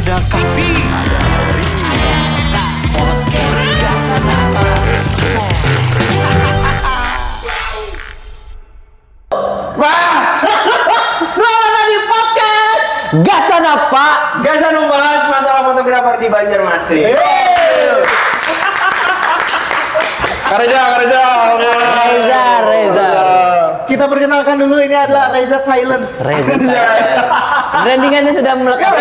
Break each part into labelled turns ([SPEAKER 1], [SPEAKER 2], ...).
[SPEAKER 1] Ada Kapi, ada Ori, podcast Gasan Apa.
[SPEAKER 2] Selamat datang di podcast Gasan Apa?
[SPEAKER 3] Gasan membahas masalah fotografer di Banjarmasin.
[SPEAKER 4] Kareja.
[SPEAKER 2] Reza.
[SPEAKER 5] Kita perkenalkan dulu, ini adalah Reza Silence.
[SPEAKER 2] Brandingannya sudah melekat.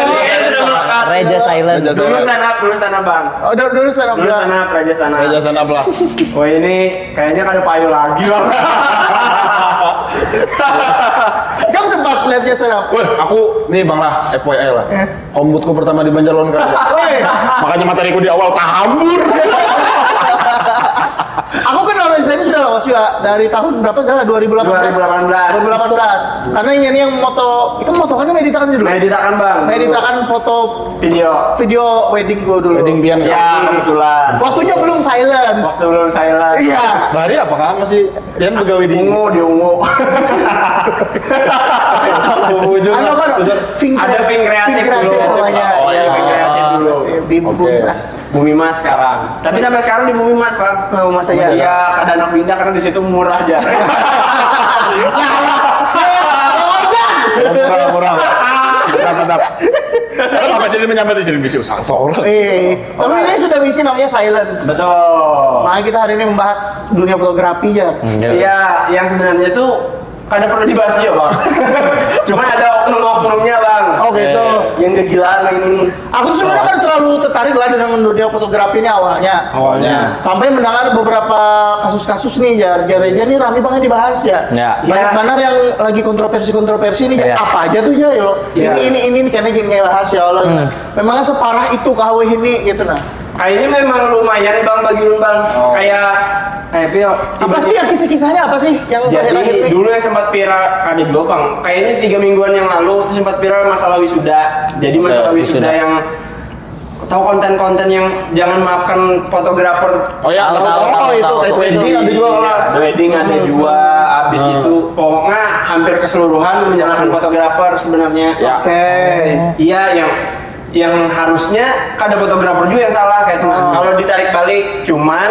[SPEAKER 2] Reza Silence.
[SPEAKER 3] Dulu stand up bang.
[SPEAKER 5] Oh, dulu stand up.
[SPEAKER 3] Dulu stand up, Raja stand up.
[SPEAKER 4] Raja stand up lah.
[SPEAKER 3] Wah ini kayaknya ada payu lagi bang.
[SPEAKER 5] Kamu sempat lihat dia stand up?
[SPEAKER 4] Wih, aku nih bang lah, FYI lah. Kombutku pertama di Banjarlon kan. Makanya materiku di awal tahambur.
[SPEAKER 5] Aku kenal Reza ini sudah lama sih ya, dari tahun berapa sih? 2018. 2018. Karena ini yang moto, itu moto kan meditakan dulu.
[SPEAKER 3] Meditakan bang.
[SPEAKER 5] Meditakan foto
[SPEAKER 3] Video.
[SPEAKER 5] wedding gue dulu.
[SPEAKER 4] Wedding pian
[SPEAKER 3] Ya kebetulan.
[SPEAKER 5] Waktunya belum silence.
[SPEAKER 3] Waktu belum silent.
[SPEAKER 5] Iya.
[SPEAKER 4] Bahari apa kan masih dia pegawai di
[SPEAKER 3] Ungu di ungu.
[SPEAKER 5] Ano kan?
[SPEAKER 3] Ada Pink Kreatif dulu.
[SPEAKER 5] namanya.
[SPEAKER 4] Oh, iya.
[SPEAKER 3] Pink Kreatif dulu.
[SPEAKER 5] Di Bumi
[SPEAKER 4] Oke.
[SPEAKER 5] Mas.
[SPEAKER 3] Bumi Mas sekarang. Tapi sampai sekarang di Bumi Mas bang.
[SPEAKER 5] Oh, Mas saya.
[SPEAKER 3] Iya, ada anak pindah karena di situ murah aja.
[SPEAKER 4] murah. Mantap. Kalau apa sih dia menyambat di sini bisa usaha seorang.
[SPEAKER 5] Tapi ini sudah misi namanya silence.
[SPEAKER 3] Betul.
[SPEAKER 5] Makanya kita hari ini membahas dunia fotografi ya.
[SPEAKER 3] Iya, yang sebenarnya tuh kada perlu dibahas ya bang. Cuma ada oknum-oknumnya bang.
[SPEAKER 5] Oh gitu.
[SPEAKER 3] Yang kegilaan ini.
[SPEAKER 5] Aku tuh sebenarnya kan terlalu tertarik lah dengan dunia fotografi ini awalnya. Sampai mendengar beberapa kasus-kasus nih, Reza nih rame banget dibahas ya.
[SPEAKER 2] Ya.
[SPEAKER 5] Banyak banget yang lagi kontroversi nih.
[SPEAKER 2] Ya.
[SPEAKER 5] Apa aja tuh ya, yo.
[SPEAKER 3] Ya.
[SPEAKER 5] Ini karena gini bahas ya Allah. Memangnya separah itu KW ini gitu nah.
[SPEAKER 3] Kayaknya memang lumayan bang bagi lu bang. Kayak Pio.
[SPEAKER 5] Apa sih yang kisah-kisahnya apa sih yang terakhir-terakhir
[SPEAKER 3] Jadi
[SPEAKER 5] nih?
[SPEAKER 3] dulu yang sempat viral ada juga bang. Kayaknya 3 mingguan yang lalu itu sempat viral masalah wisuda. Jadi masalah wisuda yang tahu konten-konten yang jangan maafkan fotografer.
[SPEAKER 4] Oh ya,
[SPEAKER 5] itu.
[SPEAKER 4] wedding ada juga lah.
[SPEAKER 3] Ada wedding ada juga. Abis itu pokoknya hampir keseluruhan menyalahkan fotografer sebenarnya.
[SPEAKER 5] Oke.
[SPEAKER 3] Iya yang harusnya ada fotografer juga yang salah kayak itu. Kalau ditarik balik, cuman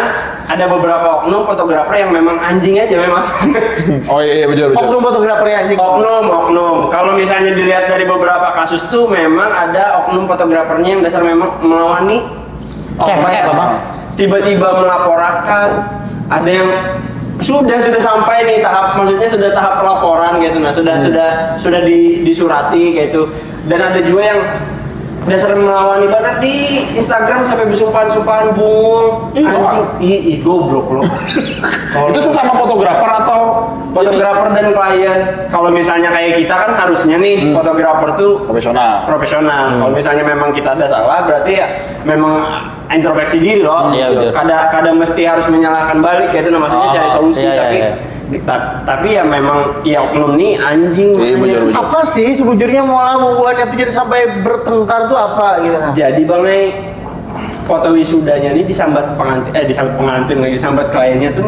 [SPEAKER 3] ada beberapa oknum fotografer yang memang anjing aja memang.
[SPEAKER 4] Oh iya betul.
[SPEAKER 5] Oknum fotografer yang anjing.
[SPEAKER 3] Oknum. Kalau misalnya dilihat dari beberapa kasus tuh memang ada oknum fotografernya yang dasar memang melawani.
[SPEAKER 2] Kayak apa bang?
[SPEAKER 3] Tiba-tiba melaporkan, ada yang sudah sampai nih tahap, maksudnya sudah tahap pelaporan gitu. Nah sudah disurati kayak itu. Dan ada juga yang dasar melawani banget di Instagram sampai bersumpah-sumpahan bungul anjing goblok lo.
[SPEAKER 4] Itu sesama fotografer atau
[SPEAKER 3] Fotografer dan klien. Kalau misalnya kayak kita kan harusnya nih fotografer tuh profesional. Kalau misalnya memang kita ada salah berarti ya memang introspeksi diri loh.
[SPEAKER 2] Iya, betul.
[SPEAKER 3] Kada mesti harus menyalahkan balik kayak itu maksudnya cari solusi. Tapi ya memang ya oknum nih anjing.
[SPEAKER 5] Apa sih sebujurnya malah membuatnya tuh jadi sampai bertengkar tuh apa gitu nah?
[SPEAKER 3] Jadi bang Nay, foto wisudanya ini disambat pengantin lagi, disambat kliennya tuh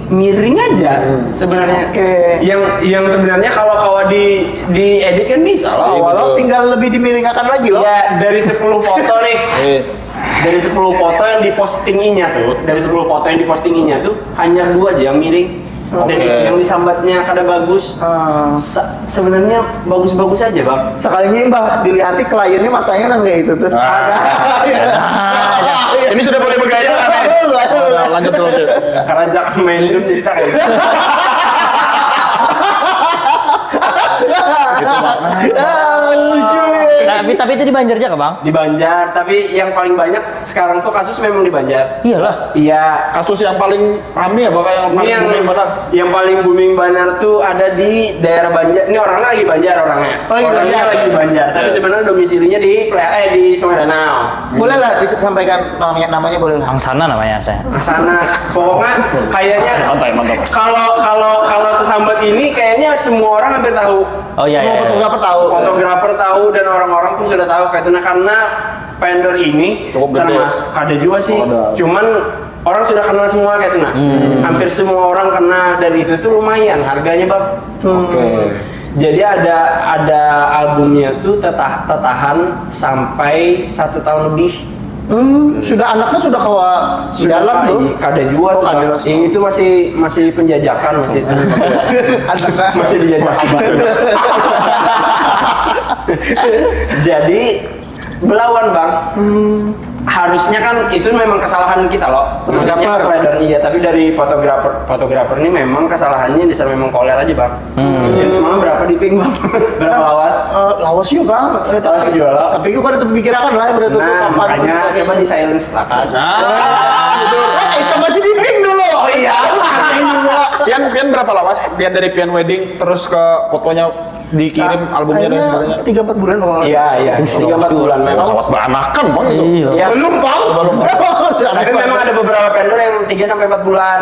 [SPEAKER 3] miring aja sebenarnya.
[SPEAKER 5] Oke.
[SPEAKER 3] Yang sebenarnya kalau di edit kan bisa loh.
[SPEAKER 5] Walau tinggal lebih dimiringkan lagi loh.
[SPEAKER 3] Ya dari 10 foto nih. Dari 10 foto yang dipostinginya tuh hanya 2 aja yang miring. Dan yang disambatnya kada bagus. Sebenarnya bagus-bagus aja bang.
[SPEAKER 5] Sekalinya mbak dilihati kliennya matanya kan kayak itu tuh.
[SPEAKER 4] Ini sudah boleh bergaya kan? Lanjut terus.
[SPEAKER 3] Karena jangan main dulu jadi tak kayak gitu.
[SPEAKER 5] Lucu ya.
[SPEAKER 2] Tapi itu di Banjar aja bang?
[SPEAKER 3] Di Banjar, tapi yang paling banyak sekarang tuh kasus memang di Banjar.
[SPEAKER 2] Iyalah.
[SPEAKER 3] Iya.
[SPEAKER 4] Kasus yang paling rame ya bakal yang paling booming benar.
[SPEAKER 3] Yang paling booming benar tuh ada di daerah Banjar. Ini orangnya lagi Banjar orangnya. Lagi di Banjar. Tapi sebenarnya domisilinya di Sungai Danau.
[SPEAKER 5] Boleh lah disampaikan namanya boleh lah.
[SPEAKER 2] Angsana namanya saya.
[SPEAKER 3] Sana. Pokoknya kayaknya
[SPEAKER 4] Mantap.
[SPEAKER 3] kalau tersambat ini kayaknya semua orang hampir tahu.
[SPEAKER 2] Oh iya.
[SPEAKER 5] Semua fotografer tahu.
[SPEAKER 3] Fotografer tahu dan orang-orang pun sudah tahu kayak itu. Nah, karena vendor ini
[SPEAKER 4] Cukup gede.
[SPEAKER 3] ada juga sih.
[SPEAKER 4] Ada.
[SPEAKER 3] Cuman orang sudah kenal semua kayak itu nah. Hampir semua orang kenal dan itu tuh lumayan harganya bang.
[SPEAKER 4] Oke.
[SPEAKER 3] Jadi ada albumnya tuh tertahan sampai 1 tahun lebih.
[SPEAKER 5] Sudah anaknya sudah kawa jalan tuh.
[SPEAKER 3] Kada juga
[SPEAKER 5] Oh,
[SPEAKER 3] sudah.
[SPEAKER 5] kada.
[SPEAKER 3] Ini itu masih penjajakan masih.
[SPEAKER 5] Anaknya
[SPEAKER 3] Masih dijajaki. Jadi belawan bang. Harusnya kan itu memang kesalahan kita loh. Maksudnya
[SPEAKER 5] Fotografer.
[SPEAKER 3] rider iya, tapi dari fotografer ini memang kesalahannya bisa memang koler aja bang. Dan semalam berapa di ping bang? Berapa lawas?
[SPEAKER 5] lawas yuk bang.
[SPEAKER 3] Lawas jual.
[SPEAKER 5] Tapi gue kan terpikirkan lah berarti tuh
[SPEAKER 3] Nah,
[SPEAKER 5] kapan.
[SPEAKER 3] makanya coba di silence lakas.
[SPEAKER 4] Gitu.
[SPEAKER 5] Itu masih di ping dulu.
[SPEAKER 3] Oh iya.
[SPEAKER 4] Pian berapa lawas? Pian dari Pian Wedding terus ke fotonya dikirim albumnya dan sebagainya.
[SPEAKER 5] 3-4 bulan kalau nggak
[SPEAKER 3] Iya, iya. 3-4 bulan memang.
[SPEAKER 4] Sangat beranakan bang itu.
[SPEAKER 3] Ya,
[SPEAKER 5] belum bang.
[SPEAKER 3] tapi memang ada beberapa vendor yang 3-4 bulan.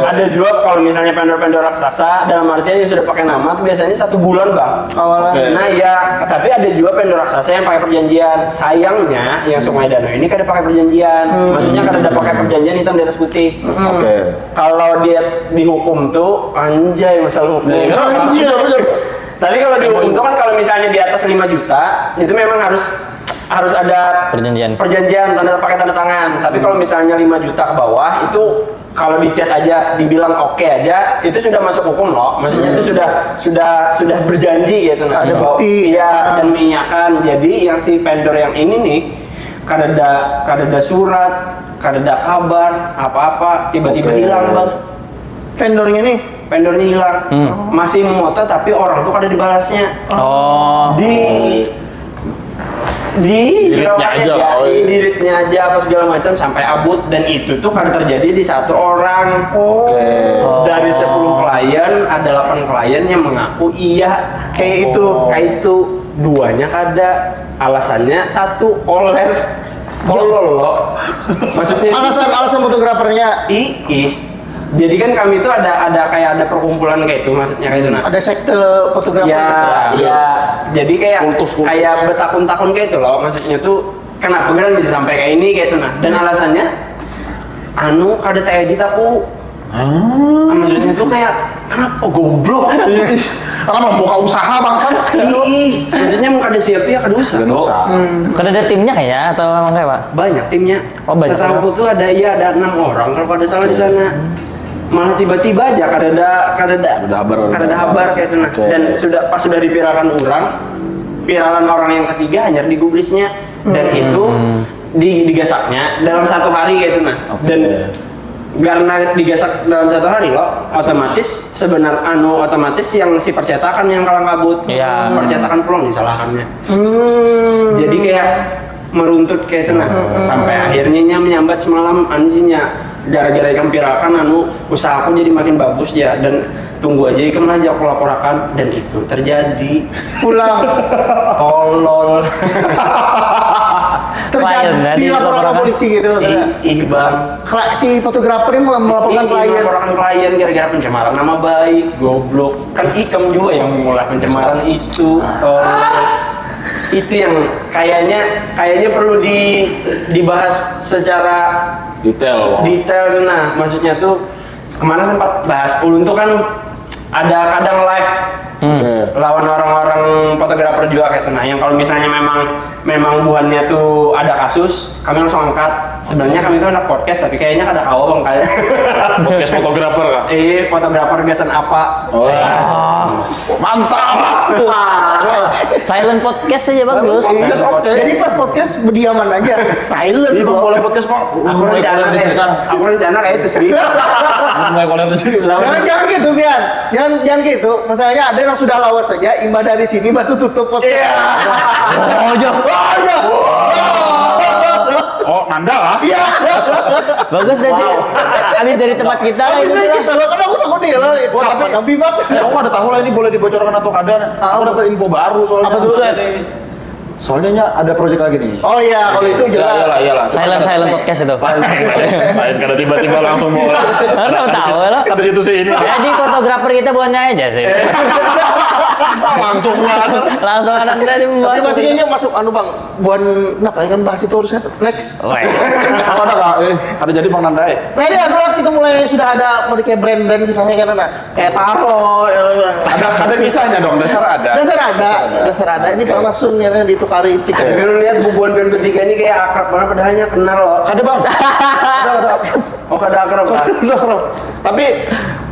[SPEAKER 3] Ada juga kalau misalnya vendor-vendor raksasa dalam artian yang sudah pakai nama tuh biasanya 1 bulan bang.
[SPEAKER 5] Awalnya.
[SPEAKER 4] Oke.
[SPEAKER 3] Nah ya, tapi ada juga vendor raksasa yang pakai perjanjian. Sayangnya yang Sungai Danau ini kada pakai perjanjian. Maksudnya kada ada pakai perjanjian hitam di atas putih.
[SPEAKER 4] Oke.
[SPEAKER 3] Kalau dia dihukum tuh anjay masalah hukum.
[SPEAKER 5] Anjay.
[SPEAKER 3] Tapi kalau dihukum tuh kan kalau misalnya di atas 5 juta itu memang harus ada perjanjian pakai tanda tangan. Tapi kalau misalnya 5 juta ke bawah itu kalau di chat aja dibilang oke aja itu sudah masuk hukum loh. Maksudnya itu sudah berjanji gitu
[SPEAKER 5] Ada
[SPEAKER 3] Bahwa-
[SPEAKER 5] bukti.
[SPEAKER 3] Iya, dan mengiyakan. Jadi yang si vendor yang ini nih kada ada surat, kada ada kabar apa-apa, tiba-tiba
[SPEAKER 4] Oke.
[SPEAKER 3] hilang bang.
[SPEAKER 5] Vendornya nih.
[SPEAKER 3] Vendornya hilang, masih memoto tapi orang tuh kada dibalasnya. Di
[SPEAKER 4] Diritnya aja, oh iya.
[SPEAKER 3] diritnya aja apa segala macam sampai abut dan itu tuh kan terjadi di 1 orang. Dari 10 klien ada 8 klien yang mengaku iya
[SPEAKER 5] Kayak itu.
[SPEAKER 3] kayak itu 2-nya kada, alasannya 1 koler tolol loh. Maksudnya
[SPEAKER 5] Alasan fotografernya
[SPEAKER 3] jadi kan kami itu ada kayak ada perkumpulan kayak itu maksudnya kayak itu nah.
[SPEAKER 5] ada sekte fotografer.
[SPEAKER 3] Ya,
[SPEAKER 5] gitu.
[SPEAKER 3] ya. Jadi kayak
[SPEAKER 4] Kultus-kultus.
[SPEAKER 3] kayak bertahun-tahun kayak itu loh. Maksudnya tuh kenapa geran jadi sampai kayak ini kayak itu nah. Dan alasannya kada edit aku. Maksudnya tuh kayak kenapa goblok?
[SPEAKER 4] Karena membuka usaha bangsat.
[SPEAKER 3] Maksudnya mau kada siap ya kada usah.
[SPEAKER 4] Gak usah.
[SPEAKER 2] Kan ada timnya kayak atau emang kayak pak?
[SPEAKER 3] Banyak timnya.
[SPEAKER 2] Oh, banyak
[SPEAKER 3] Setahu aku tuh ada 6 orang kalau ada salah di sana. Malah tiba-tiba aja kada ada habar kayak itu nah.
[SPEAKER 4] Oke.
[SPEAKER 3] Dan pas sudah dipiralkan viralan orang yang ketiga hanya digubrisnya dan itu digasaknya dalam 1 hari kayak itu nah.
[SPEAKER 4] Oke.
[SPEAKER 3] Dan karena digasak dalam 1 hari loh, otomatis otomatis yang si percetakan yang kalang kabut.
[SPEAKER 2] Iya.
[SPEAKER 3] Percetakan pulang disalahkannya. Jadi kayak meruntut kayak itu nah. Sampai akhirnya menyambat semalam anjingnya gara-gara ikan viralkan usahaku jadi makin bagus ya dan tunggu aja ikan aja aku laporkan dan itu terjadi
[SPEAKER 5] Pulang.
[SPEAKER 3] tolol
[SPEAKER 2] Klien,
[SPEAKER 5] Terjadi
[SPEAKER 2] jadi
[SPEAKER 5] laporan
[SPEAKER 2] laporan.
[SPEAKER 5] polisi gitu.
[SPEAKER 3] bang
[SPEAKER 5] Si fotografernya melaporkan klien.
[SPEAKER 3] melaporkan klien gara-gara pencemaran nama baik goblok kan ikam juga yang mulai pencemaran itu tolol itu yang kayaknya perlu dibahas secara
[SPEAKER 4] Detail.
[SPEAKER 3] detail. Nah maksudnya tuh kemana sempat bahas ulun tuh kan ada kadang live
[SPEAKER 4] Oke.
[SPEAKER 3] lawan orang-orang fotografer juga kayak tenang yang kalau misalnya memang buannya tuh ada kasus kami langsung angkat. Sebenarnya kami tuh anak podcast tapi kayaknya kada kawa bang kalian.
[SPEAKER 4] Podcast fotografer kan?
[SPEAKER 3] Fotografer gasan apa?
[SPEAKER 4] Oh. Mantap.
[SPEAKER 2] Silent podcast aja bagus.
[SPEAKER 5] Jadi pas podcast berdiaman aja. Silent.
[SPEAKER 4] Ini bang boleh podcast pak.
[SPEAKER 3] Aku rencana kayak itu sih.
[SPEAKER 4] Mulai koler di sini.
[SPEAKER 5] Jangan gitu, Bian. Jangan gitu. Masalahnya ada yang sudah lawas saja, imbah dari sini batu tutup podcast.
[SPEAKER 2] Oh jauh.
[SPEAKER 4] Oh Nanda lah.
[SPEAKER 5] Iya.
[SPEAKER 2] Bagus nanti. Habis dari tempat kita lah itu
[SPEAKER 5] Bisa
[SPEAKER 2] lah.
[SPEAKER 5] kita loh, kan aku takut nih lah. Tapi bang.
[SPEAKER 4] Ya, aku ada tahu lah ini boleh dibocorkan atau kada. Aku dapat info baru soalnya.
[SPEAKER 5] Apa tuh?
[SPEAKER 4] Soalnya Nya ada proyek lagi nih.
[SPEAKER 5] Oh iya, kalau itu jelas.
[SPEAKER 4] Iyalah.
[SPEAKER 2] Silent podcast itu.
[SPEAKER 4] Lain karena tiba-tiba langsung mau.
[SPEAKER 2] Tahu lo.
[SPEAKER 4] Kata situ sih ini.
[SPEAKER 2] Jadi fotografer kita bukannya aja sih.
[SPEAKER 4] Langsung banget.
[SPEAKER 2] Langsung ada tadi
[SPEAKER 5] Tapi
[SPEAKER 2] membahas.
[SPEAKER 5] masih kayaknya masuk Bang. Buan kenapa kan bahas itu harusnya next.
[SPEAKER 4] Kalau ada nggak? Ada jadi Bang Nandai.
[SPEAKER 5] Nah ini adalah kita mulai sudah ada mau kayak brand-brand kisahnya kan ada kayak Taro.
[SPEAKER 4] Ada kisahnya dong. Dasar ada.
[SPEAKER 5] Dasar ada. Ini Bang Nasun yang ditukari tiket.
[SPEAKER 3] Tapi lu lihat bubuan band bertiga ini kayak akrab banget padahal hanya kenal loh.
[SPEAKER 4] Ada Bang. Ada.
[SPEAKER 3] Oh kada akrab lah.
[SPEAKER 4] Tapi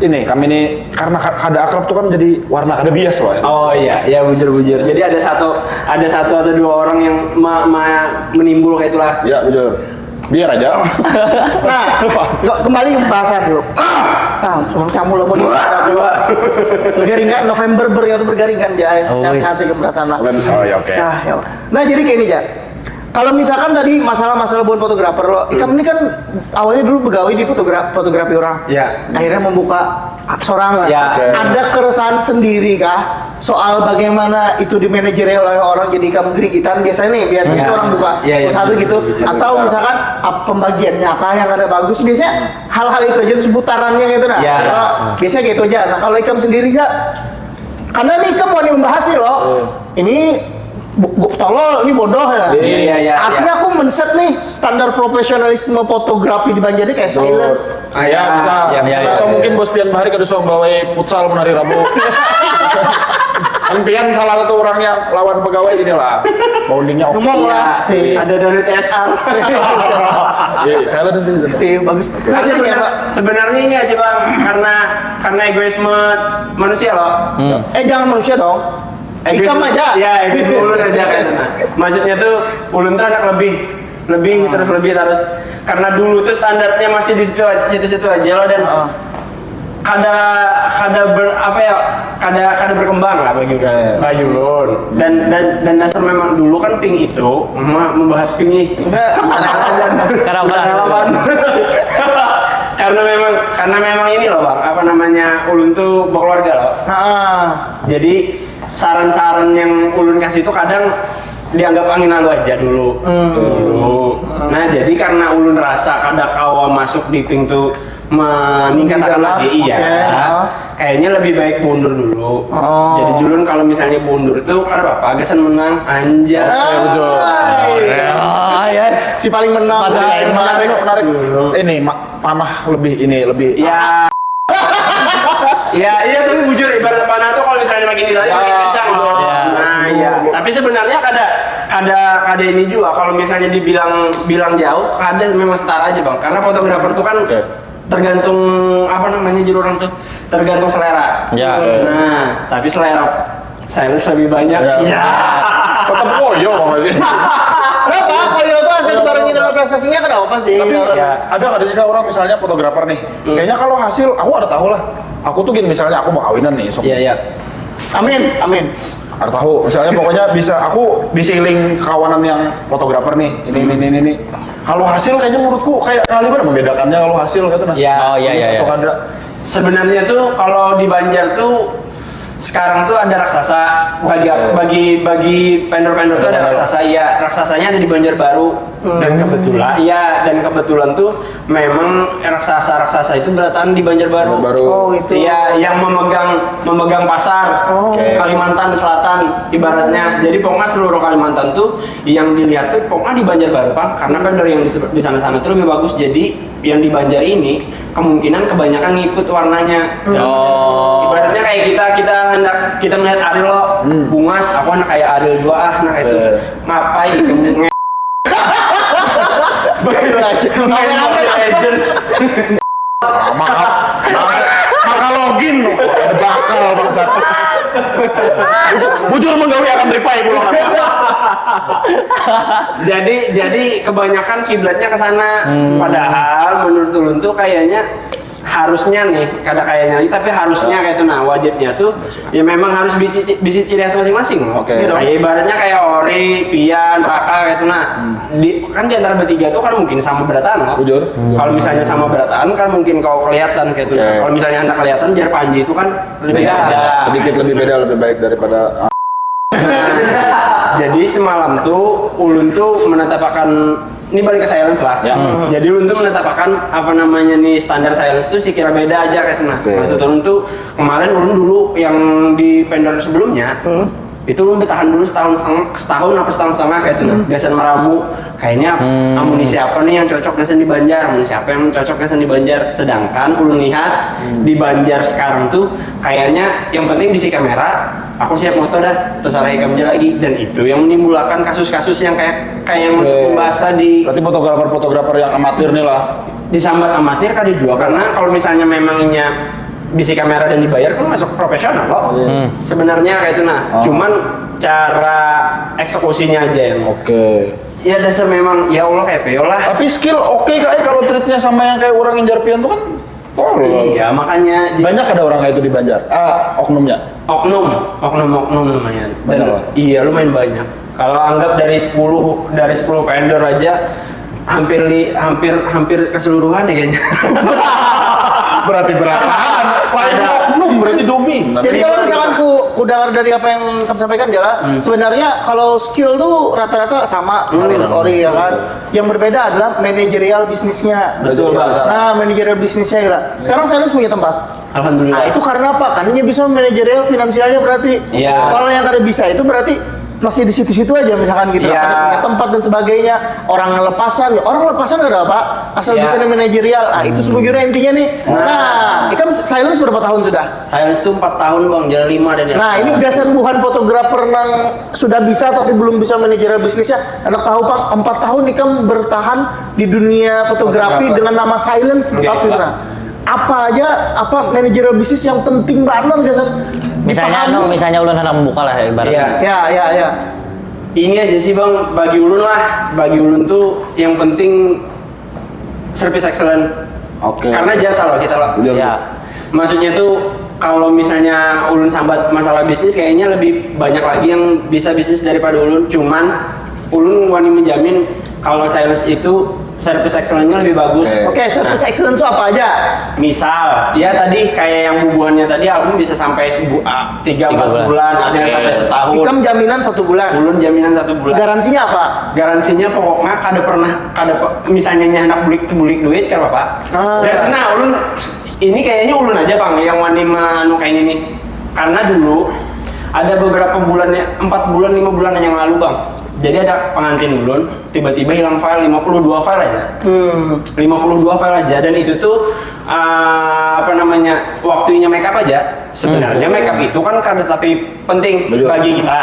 [SPEAKER 4] ini kami ini karena kada akrab tuh kan jadi warna kada bias loh. Ya.
[SPEAKER 3] Oh iya, ya bujur-bujur. Jadi ada satu atau dua orang yang menimbul kayak itulah.
[SPEAKER 4] Ya bujur. Biar aja.
[SPEAKER 5] Nah, kembali ke pembahasan dulu. Nah, cuma kamu lah mau bergaringan November itu bergaringan dia. Sehat-sehat keberatan lah.
[SPEAKER 4] Oh ya oke.
[SPEAKER 5] Nah, jadi kayak ini ya. Kalau misalkan tadi masalah-masalah buat fotografer lo, Ikam ini kan awalnya dulu pegawai di fotografi orang.
[SPEAKER 3] Iya.
[SPEAKER 5] Akhirnya membuka seorang lah.
[SPEAKER 3] Ya.
[SPEAKER 4] Oke.
[SPEAKER 5] Ada keresahan sendiri kah soal bagaimana itu di manajerial oleh orang jadi Ikam gerigitan biasanya
[SPEAKER 3] Ya.
[SPEAKER 5] orang buka
[SPEAKER 3] Ya, ya.
[SPEAKER 5] satu gitu atau misalkan pembagiannya apa yang ada bagus biasanya hal-hal itu aja seputarannya gitu nah.
[SPEAKER 3] Ya.
[SPEAKER 5] Kalau biasanya gitu aja. Nah, kalau Ikam sendiri ya karena nih Ikam mau membahas nih loh. Ini tolol, ini bodoh ya.
[SPEAKER 3] Iya.
[SPEAKER 5] Artinya aku men-set nih standar profesionalisme fotografi di Banjar ini kayak silence.
[SPEAKER 4] Ya bisa.
[SPEAKER 3] Ya.
[SPEAKER 4] Atau mungkin Bos Pian Bahari kada suang bawa futsal menari Rabu. Kan Pian salah satu orang yang lawan pegawai inilah. Boundingnya oke.
[SPEAKER 5] Ngomong lah.
[SPEAKER 3] Ada dari CSR.
[SPEAKER 4] Iya, saya lihat nanti.
[SPEAKER 5] Bagus.
[SPEAKER 3] Nah, sebenarnya ini aja Bang, karena egoisme manusia loh.
[SPEAKER 5] Jangan manusia dong. Ikam aja.
[SPEAKER 3] Ya, egoisme ulun aja kan. Maksudnya tuh ulun tuh anak lebih terus karena dulu tuh standarnya masih di situ-situ aja loh dan kada berkembang lah bagi ulun. Dan dasar memang dulu kan ping itu membahas ping nih. Pengalaman. karena memang ini loh Bang, apa namanya ulun tuh berkeluarga loh. Jadi saran-saran yang ulun kasih itu kadang dianggap angin lalu aja dulu. Nah jadi karena ulun rasa kada kawa masuk di pintu meningkatkan lagi, kayaknya lebih baik mundur dulu. Jadi julun kalau misalnya mundur tuh kada apa-apa, agasan menang anjay.
[SPEAKER 4] Betul.
[SPEAKER 2] Ya.
[SPEAKER 5] Si paling menang.
[SPEAKER 4] Menarik. Ini panah lebih.
[SPEAKER 3] Iya tapi bujur ibarat panah tuh kalau misalnya makin ditarik makin kencang loh. Nah iya. Tapi sebenarnya kada ini juga kalau misalnya bilang jauh kada memang setara aja Bang. Karena fotografer tuh kan tergantung apa namanya jadi orang tuh tergantung selera.
[SPEAKER 2] Ya.
[SPEAKER 3] Nah tapi selera silence lebih banyak.
[SPEAKER 4] Ya. Tetap koyo Bang masih.
[SPEAKER 5] Kenapa? Kalau itu hasil barengin dengan prestasinya kenapa sih?
[SPEAKER 4] Tapi ada nggak sih orang misalnya fotografer nih? Kayaknya kalau hasil aku ada tahu lah. Aku tuh gini misalnya aku mau kawinan nih.
[SPEAKER 3] Iya.
[SPEAKER 5] Amin.
[SPEAKER 4] Ada tahu. Misalnya pokoknya aku diseling kawanan yang fotografer nih. Ini. Kalau hasil kayaknya menurutku kayak kali mana membedakannya kalau hasil gitu nah.
[SPEAKER 3] Iya.
[SPEAKER 2] Oh iya.
[SPEAKER 4] Atau kada.
[SPEAKER 3] Sebenarnya tuh kalau di Banjar tuh sekarang tuh ada raksasa bagi vendor-vendor tuh ada raksasa. Iya, raksasanya ada di Banjarbaru dan kebetulan tuh memang raksasa itu beratan di Banjarbaru.
[SPEAKER 5] Oh itu.
[SPEAKER 3] Iya, yang memegang pasar Kalimantan Selatan ibaratnya. Jadi pokoknya seluruh Kalimantan tuh yang dilihat tuh pokoknya di Banjarbaru Pak, karena vendor yang di sana-sana tuh lebih bagus. Jadi yang di Banjar ini kemungkinan kebanyakan ngikut warnanya. Ibaratnya kayak kita melihat Ariel lo bungas, aku anak kayak Ariel juga nah itu ngapain kamu legend.
[SPEAKER 4] Maka login bakal bangsat. Bujur menggawe akan reply pulang.
[SPEAKER 3] Jadi kebanyakan kiblatnya ke sana. Padahal menurut ulun tuh kayaknya harusnya nih, tapi harusnya kayak itu nah wajibnya tuh ya memang harus bisi ciri khas masing-masing loh. Kayak ibaratnya kayak Ori, Pian, Raka kayak itu nah. Kan di antara bertiga tuh kan mungkin sama berataan loh. Kalau misalnya sama berataan kan mungkin kau kelihatan kayak itu. Kalau misalnya Anda kelihatan Jar Panji itu kan lebih beda.
[SPEAKER 4] Sedikit lebih beda, lebih baik daripada
[SPEAKER 3] Jadi semalam tuh Ulun tuh menetapkan ini balik ke silence lah. Jadi Ulun tuh menetapkan apa namanya nih standar silence tuh sekira beda aja kayak nah. Maksud Ulun tuh kemarin Ulun dulu yang di vendor sebelumnya itu Ulun bertahan dulu setahun apa setahun setengah kayak itu nah. Gasan meramu kayaknya amunisi apa nih yang cocok gasan di Banjar, amunisi apa yang cocok gasan di Banjar. Sedangkan Ulun lihat di Banjar sekarang tuh kayaknya yang penting bisi kamera, aku siap moto dah, terus arah kamera lagi, dan itu yang menimbulkan kasus-kasus yang kayak yang masuk membahas tadi.
[SPEAKER 4] Berarti fotografer yang amatir nih lah.
[SPEAKER 3] Disambat amatir kali juga karena kalau misalnya memangnya bisi kamera dan dibayar kan masuk profesional loh. Sebenarnya kayak itu nah. Cuman cara eksekusinya aja yang
[SPEAKER 4] Oke.
[SPEAKER 3] ya dasar memang ya Allah kayak peo lah.
[SPEAKER 4] Tapi skill oke kayak kalau treatnya sama yang kayak orang injar pion tuh kan tolol.
[SPEAKER 3] Iya makanya
[SPEAKER 4] Banyak ada orang kayak itu di Banjar. Oknumnya.
[SPEAKER 3] oknum lumayan.
[SPEAKER 4] Banyak lah.
[SPEAKER 3] Iya lumayan banyak. Kalau anggap dari 10 vendor aja hampir keseluruhan ya kayaknya.
[SPEAKER 4] Berarti berapaan? Lain oknum berarti dominan.
[SPEAKER 5] Jadi kalau misalkan ku dengar dari apa yang kamu sampaikan Jala, sebenarnya kalau skill tuh rata-rata sama Ori ya kan. Yang berbeda adalah manajerial bisnisnya.
[SPEAKER 3] Betul Bang.
[SPEAKER 5] Nah, manajerial bisnisnya ya. Silence punya tempat.
[SPEAKER 3] Alhamdulillah.
[SPEAKER 5] Nah, itu karena apa? Karena dia bisa manajerial finansialnya berarti.
[SPEAKER 3] Iya.
[SPEAKER 5] Kalau yang kada bisa itu berarti masih di situ-situ aja misalkan gitu.
[SPEAKER 3] Iya.
[SPEAKER 5] Ada punya tempat dan sebagainya. Orang lepasan ada apa? Asal
[SPEAKER 3] Iya.
[SPEAKER 5] bisa manajerial. Nah, itu sebetulnya intinya nih. Nah, ikan Silence berapa tahun sudah?
[SPEAKER 3] Silence tuh 4 tahun Bang, jalan 5 dan
[SPEAKER 5] Nah, ini gasan buhan fotografer yang sudah bisa tapi belum bisa manajerial bisnisnya. Anak tahu Bang, 4 tahun ikam bertahan di dunia fotografi dengan nama Silence tetap gitu. Nah. Apa manajerial bisnis yang penting banget gasan?
[SPEAKER 2] Misalnya ulun hendak membuka lah ibaratnya.
[SPEAKER 3] Iya.
[SPEAKER 5] Ya.
[SPEAKER 3] Ini aja sih Bang, bagi Ulun tuh yang penting service excellent.
[SPEAKER 4] Oke.
[SPEAKER 3] Karena jasa loh kita loh.
[SPEAKER 2] Ya.
[SPEAKER 3] Maksudnya tuh kalau misalnya Ulun sambat masalah bisnis kayaknya lebih banyak lagi yang bisa bisnis daripada Ulun. Cuman Ulun wani menjamin kalau Silence itu service excellence-nya lebih bagus.
[SPEAKER 5] Oke, service excellence itu apa aja?
[SPEAKER 3] Misal, ya tadi kayak yang bubuhannya tadi album bisa sampai 3-4 bulan, ada yang sampai setahun.
[SPEAKER 5] Ikam jaminan 1 bulan.
[SPEAKER 3] Ulun jaminan 1 bulan.
[SPEAKER 5] Garansinya apa?
[SPEAKER 3] Garansinya pokoknya misalnya hendak bulik duit kan Bapak. Nah, Ulun ini kayaknya Ulun aja Bang yang wani manu kayak ini nih. Karena dulu ada beberapa bulannya 4 bulan 5 bulan yang lalu Bang. Jadi ada pengantin Ulun, tiba-tiba hilang file 52 file aja. 52 file aja, dan itu tuh waktunya makeup aja. Sebenarnya makeup itu kan karena tapi penting bagi kita.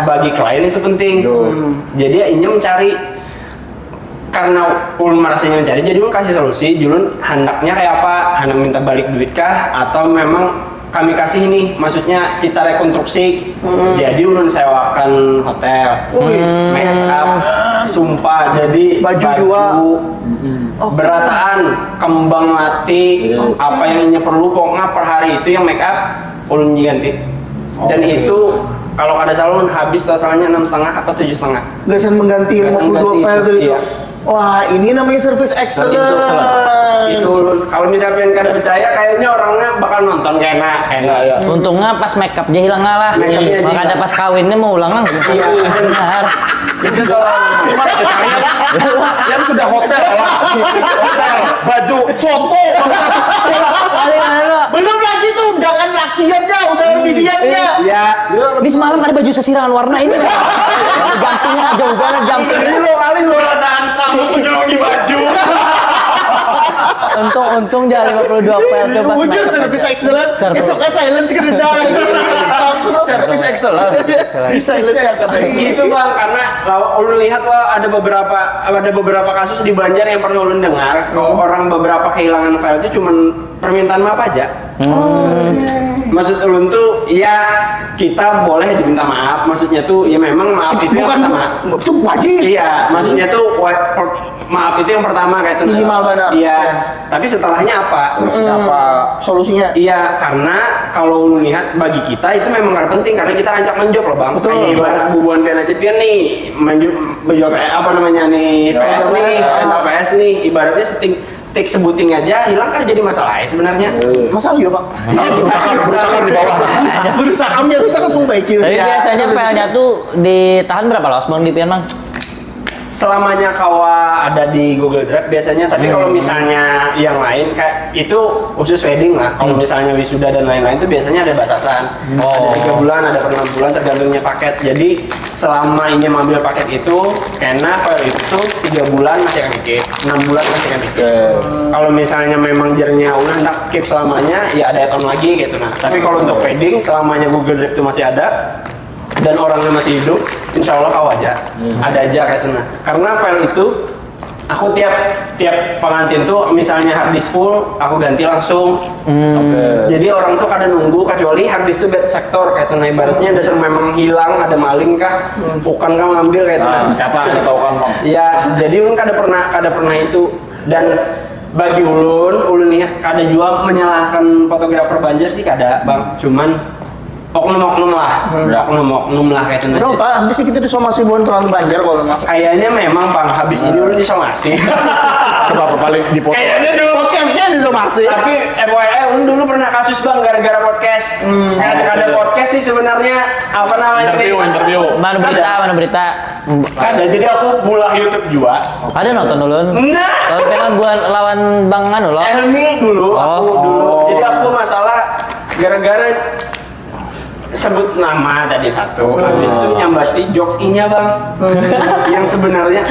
[SPEAKER 3] Bagi klien itu penting. Jadi ya ini mencari, karena Ulun merasanya mencari, jadi Ulun kasih solusi. Ulun hendaknya kayak apa? Hendak minta balik duit kah? Atau memang kami kasih ini, maksudnya kita rekonstruksi. Jadi Ulun sewakan hotel, makeup, sumpah, jadi
[SPEAKER 5] Baju juga.
[SPEAKER 3] berataan, kembang mati, apa yang ini perlu pokoknya per hari itu yang makeup Ulun ganti. Dan itu kalau ada salon habis totalnya 6,5 atau 7,5.
[SPEAKER 5] Gasan mengganti 52 file itu.
[SPEAKER 3] Iya.
[SPEAKER 5] Wah, ini namanya service excellent.
[SPEAKER 3] Itu kalau misalnya pengen kada percaya, kayaknya orangnya bakal nonton kayaknya.
[SPEAKER 4] Ya.
[SPEAKER 2] Untungnya pas makeup dia hilang lah.
[SPEAKER 3] Makeupnya dia
[SPEAKER 2] Makanya
[SPEAKER 3] hilang.
[SPEAKER 2] pas kawinnya mau ulang lah.
[SPEAKER 3] Iya.
[SPEAKER 2] Benar.
[SPEAKER 3] Itu kalau
[SPEAKER 4] Gimana ceritanya? Yang sudah hotel baju foto.
[SPEAKER 5] Belum lagi tuh undangan lakiannya, undangan biniannya.
[SPEAKER 3] ya
[SPEAKER 2] Ini semalam ada baju sesirangan warna ini. Jumpingnya jauh banget jumping.
[SPEAKER 3] kamu punya baju.
[SPEAKER 2] Untung jangan 52 file tuh pas
[SPEAKER 5] Wujud
[SPEAKER 2] makeup.
[SPEAKER 5] service excellent.
[SPEAKER 2] Service.
[SPEAKER 5] Besoknya Silence kereda lagi.
[SPEAKER 4] Service excellent.
[SPEAKER 5] Silence yang katanya.
[SPEAKER 3] Gitu Bang, karena Ulun lihat ada beberapa kasus di Banjar yang pernah Ulun dengar, kalau orang beberapa kehilangan file itu cuman permintaan maaf aja. Maksud Ulun tuh ya kita boleh aja minta maaf, maksudnya tuh ya memang maaf itu yang
[SPEAKER 5] Bukan,
[SPEAKER 3] pertama.
[SPEAKER 5] itu wajib.
[SPEAKER 3] Iya, maksudnya tuh maaf itu yang pertama kayak itu.
[SPEAKER 5] Minimal benar.
[SPEAKER 3] Iya.
[SPEAKER 5] Ya.
[SPEAKER 3] Tapi setelahnya apa?
[SPEAKER 4] Apa?
[SPEAKER 5] Solusinya.
[SPEAKER 3] Iya, karena kalau lu lihat bagi kita itu memang gak penting karena kita rancak menjob loh Bang.
[SPEAKER 5] Betul.
[SPEAKER 3] Kayak ibarat bubuan pian aja pian nih, menjob apa namanya nih, PS nih, PS nih, ibaratnya stick sebuting aja hilang kan jadi masalah ya sebenarnya.
[SPEAKER 5] Masalah juga Pak.
[SPEAKER 4] Berusakan di bawah.
[SPEAKER 5] Berusakamnya rusak langsung baik gitu.
[SPEAKER 2] Tapi
[SPEAKER 3] Iya,
[SPEAKER 2] biasanya
[SPEAKER 3] habis
[SPEAKER 2] filenya tuh ditahan berapa lama Bang di Pian Bang?
[SPEAKER 3] Selamanya kawa ada di Google Drive biasanya, tapi kalau misalnya yang lain kayak itu khusus wedding lah. Kalau misalnya wisuda dan lain-lain itu biasanya ada batasan. Ada 3 bulan, ada per 6 bulan tergantungnya paket. Jadi selama ini mengambil paket itu, karena file itu 3 bulan masih akan keep, 6 bulan masih akan keep. Kalau misalnya memang jernya udah nak keep selamanya, ya ada add-on lagi gitu. Nah, tapi kalau untuk wedding selamanya Google Drive itu masih ada dan orangnya masih hidup, insya Allah kau aja, ada aja kayak nah. Karena file itu aku tiap pengantin tuh misalnya harddisk full, aku ganti langsung. Jadi orang tuh kadang nunggu, kecuali harddisk tuh bad sektor kayak nah, ibaratnya dasar memang hilang, ada maling kah, bukan kah ngambil kayak
[SPEAKER 4] Siapa yang tahu kan Bang?
[SPEAKER 3] ya jadi ulun kada pernah itu. Dan bagi ulun nih kada juga menyalahkan fotografer Banjar sih kada Bang, cuman oknum lah kayak itu.
[SPEAKER 5] Bro, Pak, habis ini kita disomasi bukan terlalu Banjar kalau memang.
[SPEAKER 3] Kayaknya memang Bang, habis ini udah disomasi.
[SPEAKER 4] Kenapa paling di podcast?
[SPEAKER 3] Kayaknya dulu
[SPEAKER 5] Podcastnya disomasi.
[SPEAKER 3] tapi FYI dulu pernah kasus Bang gara-gara podcast. Ada podcast sih sebenarnya apa namanya
[SPEAKER 4] Interview.
[SPEAKER 2] Mana berita?
[SPEAKER 3] Ada, jadi aku bulah YouTube juga.
[SPEAKER 2] Ada nonton dulu.
[SPEAKER 3] Nah,
[SPEAKER 2] Kalau Pian buat lawan Bang anu loh.
[SPEAKER 3] Helmi dulu, aku
[SPEAKER 2] Oh.
[SPEAKER 3] dulu. Jadi aku masalah gara-gara sebut nama tadi satu, habis itu nyambati jokes nya Bang, yang sebenarnya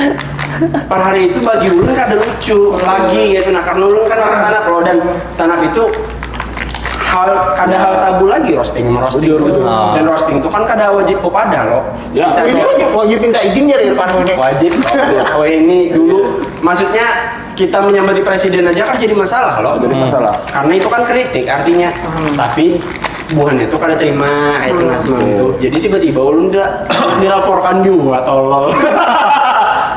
[SPEAKER 3] per hari itu bagi ulun kada lucu lagi gitu. Nah karena ulun kan orang stand up loh, dan stand up itu kada hal tabu lagi roasting itu. Dan roasting itu kan kada wajib pada loh.
[SPEAKER 4] Ya,
[SPEAKER 3] Kita
[SPEAKER 5] Ini wajib minta izin dari depan ini.
[SPEAKER 3] wajib. Oh ini dulu maksudnya kita menyambati presiden aja kan jadi masalah loh.
[SPEAKER 4] Jadi masalah.
[SPEAKER 3] Karena itu kan kritik artinya. Tapi bukan itu kada terima kayak itu semua itu. Jadi tiba-tiba ulun dilaporkan juga tolol.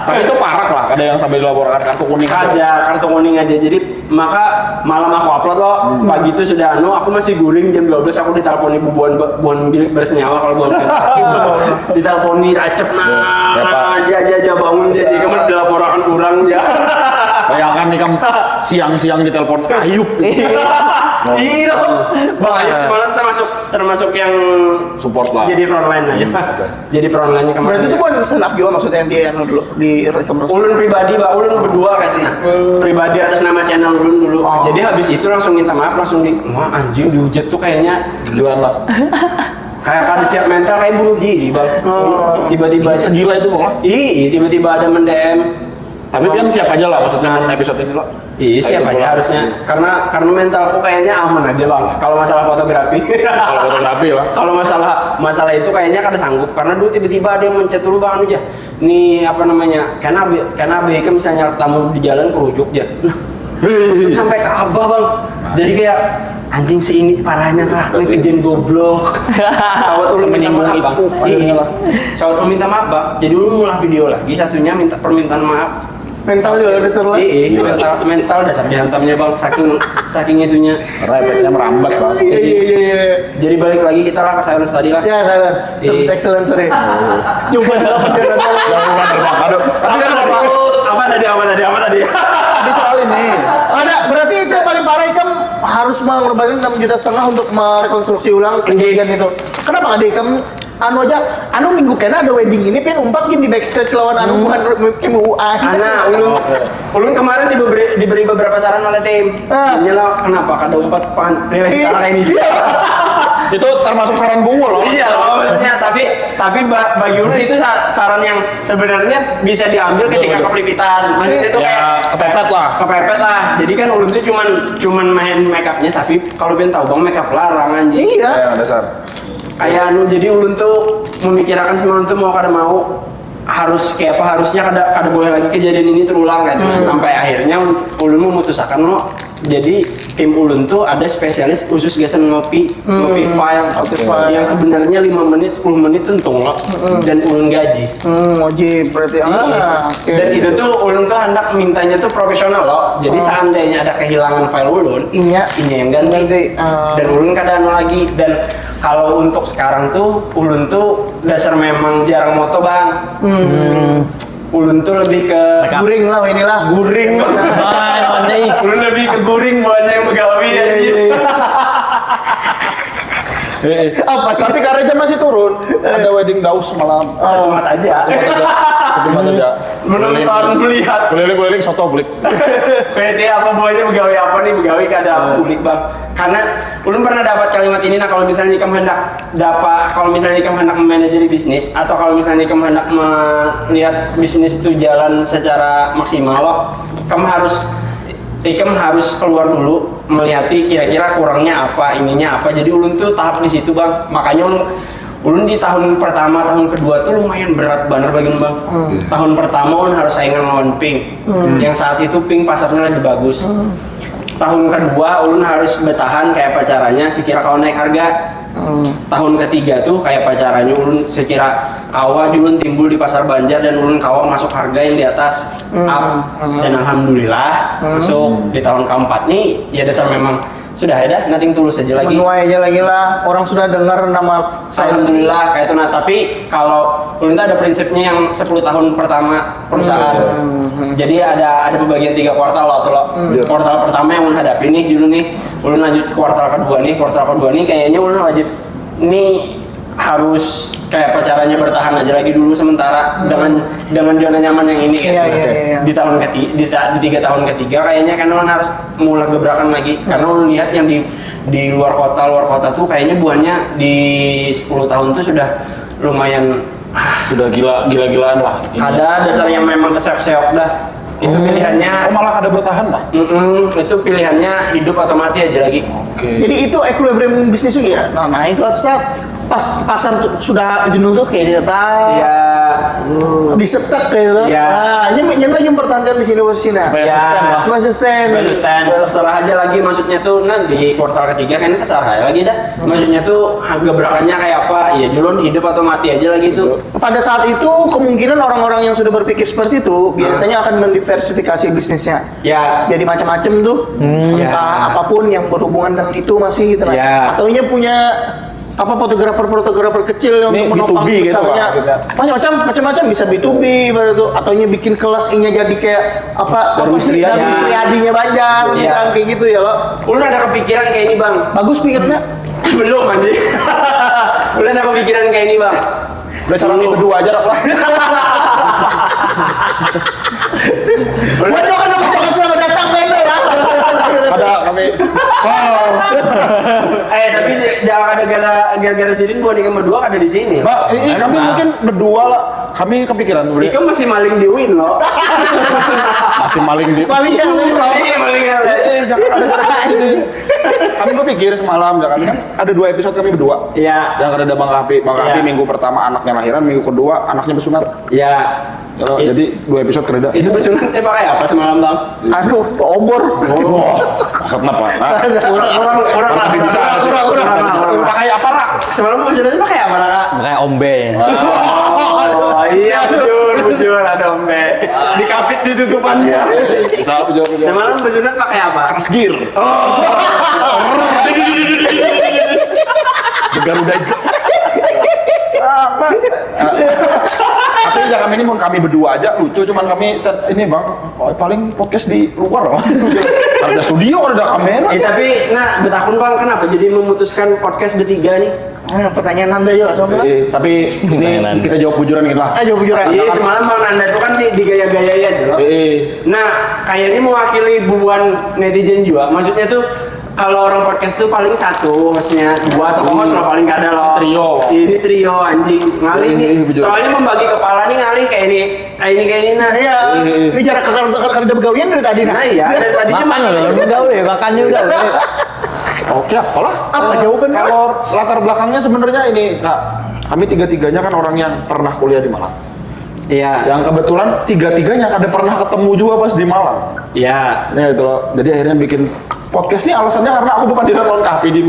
[SPEAKER 4] Tapi itu parah lah, ada yang sampai dilaporkan kartu kuning.
[SPEAKER 3] Ada kartu kuning aja. Jadi maka malam aku upload loh. Pagi itu sudah aku masih guling jam 12 aku diteleponi buan bilik bersenyawa kalau buan diteleponi acep aja bangun jadi kamu dilaporkan kurang ya.
[SPEAKER 4] Bayangkan nih kamu siang-siang ditelepon Ayub.
[SPEAKER 3] Iya, Bang Ayub semalam termasuk yang
[SPEAKER 4] Support lah.
[SPEAKER 3] jadi frontline aja. Jadi frontline kemarin.
[SPEAKER 5] Berarti itu bukan stand up juga maksudnya yang dia yang dulu di rekam resmi.
[SPEAKER 3] Ulun pribadi, Pak, ulun berdua katanya. Pribadi atas nama channel ulun dulu. Jadi habis itu langsung minta maaf, langsung wah anjing dihujat tuh kayaknya
[SPEAKER 4] Gila lah.
[SPEAKER 3] kayak kada siap mental kayak bunuh diri, Bang. Tiba-tiba
[SPEAKER 4] Segila itu Bang.
[SPEAKER 3] Iya, tiba-tiba ada mendem.
[SPEAKER 4] Tapi kan siap aja lah maksudnya episode ini loh.
[SPEAKER 3] Iya, siap aja harusnya. Karena mentalku kayaknya aman aja, Bang. Kalau masalah fotografi.
[SPEAKER 4] Kalau fotografi lah.
[SPEAKER 3] Kalau masalah itu kayaknya kada sanggup karena dulu tiba-tiba ada yang mencet dulu Bang aja. Nih apa namanya? Karena BK misalnya tamu di jalan kerujuk aja. Sampai ke Abah Bang. Jadi kayak anjing ini parahnya kah? Ini kejadian goblok. Sawat ulun minta maaf Bang. Iya. Sawat ulun minta maaf Bang. Jadi ulun mulai video lagi satunya minta permintaan maaf.
[SPEAKER 5] Mental juga ada seru.
[SPEAKER 3] Iya, mental dasar dihantamnya Bang saking itunya.
[SPEAKER 4] Karena efeknya merambat Bang.
[SPEAKER 5] Iya.
[SPEAKER 3] Jadi balik lagi kita lah ke silence tadi lah.
[SPEAKER 5] Ya, silence. Service excellence sorry. Coba dapat jalan.
[SPEAKER 4] Aduh.
[SPEAKER 3] Tapi kan apa tadi?
[SPEAKER 5] Di soal ini. Ada berarti itu yang paling parah Ikam harus mengorbankan 6,5 juta untuk merekonstruksi ulang kejadian itu. Kenapa ada Ikam minggu kena ada wedding ini kan umpat gini di backstage lawan bukan MUA.
[SPEAKER 3] Ulun kemarin diberi beberapa saran oleh tim. Nyala kenapa kada umpat nilai cara ini.
[SPEAKER 4] Itu termasuk saran bungo loh.
[SPEAKER 3] Iya, maksudnya tapi bagi ulun itu saran yang sebenarnya bisa diambil ketika kepelipitan. Maksudnya itu
[SPEAKER 4] Ya, kepepet lah.
[SPEAKER 3] Jadi kan ulun itu cuman main make upnya, tapi kalau pengen tahu Bang make up larang anjing.
[SPEAKER 5] Iya.
[SPEAKER 4] Ya, dasar.
[SPEAKER 3] Kayak jadi ulun tuh memikirkan semua tuh mau kada mau harusnya kada boleh lagi kejadian ini terulang gitu. Sampai akhirnya ulun memutuskan jadi tim ulun tuh ada spesialis khusus gasan ngopi file yang sebenarnya 5 menit 10 menit untung loh dan ulun gaji.
[SPEAKER 5] Wajib berarti.
[SPEAKER 3] Dan itu tuh ulun tuh hendak mintanya tuh profesional loh. Jadi seandainya ada kehilangan file ulun, inya yang ganti. Dan ulun kada lagi. Dan kalau untuk sekarang tuh ulun tuh dasar memang jarang moto Bang. ulun tuh lebih ke
[SPEAKER 5] Guring lah inilah.
[SPEAKER 3] guring. Ulun lebih ke guring buatnya yang begawi ya.
[SPEAKER 5] Apa?
[SPEAKER 4] Tapi karetnya masih turun. Ada wedding daus malam.
[SPEAKER 3] Selamat aja.
[SPEAKER 4] Cuma aja.
[SPEAKER 3] Menonton melihat
[SPEAKER 4] Keliling-keliling soto blik.
[SPEAKER 3] PT apa buahnya begawi apa nih begawi kada publik bang. Karena ulun pernah dapat kalimat ini, nah kalau misalnya ikam hendak memanajeri bisnis atau kalau misalnya ikam hendak melihat bisnis itu jalan secara maksimal loh, ikam harus keluar dulu melihati kira-kira kurangnya apa, ininya apa. Jadi ulun tuh tahap di situ bang. Makanya ulun di tahun pertama, tahun kedua tuh lumayan berat bener bagi bang. Tahun pertama ulun harus saingan lawan Pink, yang saat itu Pink pasarnya lagi bagus. Tahun kedua ulun harus bertahan kayak pacarannya sekira kalau naik harga. Tahun ketiga tuh kayak pacarannya ulun sekira kawa ulun timbul di pasar Banjar dan ulun kawa masuk harga yang di atas up. Dan alhamdulillah masuk di tahun keempat nih ya dasar memang sudah ada nothing tulus aja lagi.
[SPEAKER 5] Menuai aja lagi lah. Orang sudah dengar nama saya.
[SPEAKER 3] Alhamdulillah kayak itu. Nah tapi kalau ulun tuh ada prinsipnya yang 10 tahun pertama perusahaan. Jadi ada pembagian 3 kuartal loh tuh loh. Kuartal pertama yang ulun hadapi nih dulu nih. Ulun lanjut kuartal kedua nih. Kuartal kedua nih kayaknya ulun wajib nih harus kayak pacarannya bertahan aja lagi dulu sementara dengan zona nyaman yang ini
[SPEAKER 5] Iya.
[SPEAKER 3] di tahun ketiga di 3 tahun ketiga kayaknya kan ulun harus mulai gebrakan lagi karena ulun lihat yang di luar kota tuh kayaknya buahnya di 10 tahun tuh sudah lumayan
[SPEAKER 4] Sudah gila-gilaan lah.
[SPEAKER 3] ada dasarnya memang keseok-seok dah. Itu pilihannya
[SPEAKER 4] malah ada bertahan lah.
[SPEAKER 3] itu pilihannya hidup atau mati aja lagi.
[SPEAKER 5] Jadi itu equilibrium bisnis juga ya. Nah, naik ke saat pas pasar tuh sudah jenuh tuh kayak datang.
[SPEAKER 3] Ya
[SPEAKER 5] Disetek kayak gitu.
[SPEAKER 3] Ya.
[SPEAKER 5] Nah, ini lagi mempertahankan di sini posisinya.
[SPEAKER 4] Supaya
[SPEAKER 3] Ya.
[SPEAKER 4] sustain lah.
[SPEAKER 5] Supaya sustain.
[SPEAKER 3] konsisten terserah aja lagi maksudnya tuh nah di kuartal ketiga kan terserah aja lagi dah. Maksudnya tuh gebrakannya kayak apa? Ya dulu hidup atau mati aja lagi tuh.
[SPEAKER 5] Pada saat itu kemungkinan orang-orang yang sudah berpikir seperti itu biasanya akan mendiversifikasi bisnisnya.
[SPEAKER 3] Ya
[SPEAKER 5] Jadi macam-macam tuh, entah
[SPEAKER 3] Ya.
[SPEAKER 5] apapun yang berhubungan dengan itu masih gitu lah.
[SPEAKER 3] Ya.
[SPEAKER 5] Atau punya apa fotografer kecil yang
[SPEAKER 4] Ini
[SPEAKER 5] untuk menopang
[SPEAKER 4] B2B gitu, Pak,
[SPEAKER 5] usahanya.
[SPEAKER 4] maksudnya.
[SPEAKER 5] Macam-macam bisa B2B baru tuh atau bikin kelas ini jadi kayak apa
[SPEAKER 4] Darwis Riyadi.
[SPEAKER 5] Darwis Riyadinya Banjar
[SPEAKER 3] Ya.
[SPEAKER 5] misalnya kayak gitu ya lo.
[SPEAKER 3] ulun ada kepikiran kayak ini bang.
[SPEAKER 5] Bagus pikirnya.
[SPEAKER 3] Belum anjing. Ulun ada kepikiran kayak ini bang.
[SPEAKER 4] Udah saran ini berdua aja lah.
[SPEAKER 5] Waduh kan ucapkan selamat datang Benda ya.
[SPEAKER 4] Ada kami.
[SPEAKER 3] Tapi jangan ada gara-gara sini buat ikam berdua ada di sini.
[SPEAKER 4] Mbak, ini kami mungkin berdua lah. Kami kepikiran sebenarnya.
[SPEAKER 3] Ikam masih maling di Win loh.
[SPEAKER 4] Masih maling di.
[SPEAKER 5] Paling yang
[SPEAKER 3] Iya maling ya.
[SPEAKER 4] Jangan ada gara-gara sini. Kami berpikir semalam, jangan kan ada 2 episode kami berdua.
[SPEAKER 3] Iya.
[SPEAKER 4] Yang ada Bang Kahfi. Bang Kahfi
[SPEAKER 3] Iya.
[SPEAKER 4] minggu pertama anaknya lahiran, minggu kedua anaknya bersunat.
[SPEAKER 3] Ya.
[SPEAKER 4] Jadi 2 episode kereda.
[SPEAKER 3] Itu bersunatnya pakai apa semalam bang?
[SPEAKER 5] aduh ke obor.
[SPEAKER 4] Oh, maksudnya apa?
[SPEAKER 3] Kurang lah.
[SPEAKER 4] Tapi bisa.
[SPEAKER 3] Kurang.
[SPEAKER 4] Pakai apa rak?
[SPEAKER 3] Semalam bersunatnya pakai apa Raka?
[SPEAKER 2] Kayak ombe.
[SPEAKER 3] Oh iya bujur ada ombe. Dikapit di tutupannya.
[SPEAKER 4] Bisa jawab.
[SPEAKER 3] Semalam bersunat pakai apa?
[SPEAKER 4] Gear. Garuda. Tapi ya kami ini mau kami berdua aja lucu, cuman kami ini bang paling podcast di luar. Ada studio, ada kamera.
[SPEAKER 3] Tapi nah betakun bang kenapa jadi memutuskan podcast bertiga nih?
[SPEAKER 5] Pertanyaan Anda ya langsung.
[SPEAKER 4] Tapi ini kita jawab bujuran gitu lah.
[SPEAKER 5] Ayo jujur aja.
[SPEAKER 3] Iya semalam bang Nanda itu kan digaya-gayain aja loh. Nah kayaknya mewakili bubuan netizen juga. Maksudnya tuh kalau orang podcast tuh paling satu hostnya, 2 atau host lah paling gak ada loh.
[SPEAKER 4] Trio.
[SPEAKER 3] Ini trio anjing ngalih nih.
[SPEAKER 4] Bujur.
[SPEAKER 3] Soalnya membagi kepala nih ngalih kayak ini nah.
[SPEAKER 5] Iya. Ini jarak kerja begawian dari tadi
[SPEAKER 3] Nah iya dari tadinya
[SPEAKER 2] Makan loh, gawe, makan juga.
[SPEAKER 4] Oke, apalah.
[SPEAKER 5] Apa jawabannya?
[SPEAKER 4] Kalau latar belakangnya sebenarnya ini, Kak. Kami tiga-tiganya kan orang yang pernah kuliah di Malang.
[SPEAKER 3] Iya.
[SPEAKER 4] Yang kebetulan tiga-tiganya ada pernah ketemu juga pas di Malang.
[SPEAKER 3] Iya.
[SPEAKER 4] Nah itu loh. Jadi akhirnya bikin podcast nih alasannya karena aku bepandiran lawan Kahfi di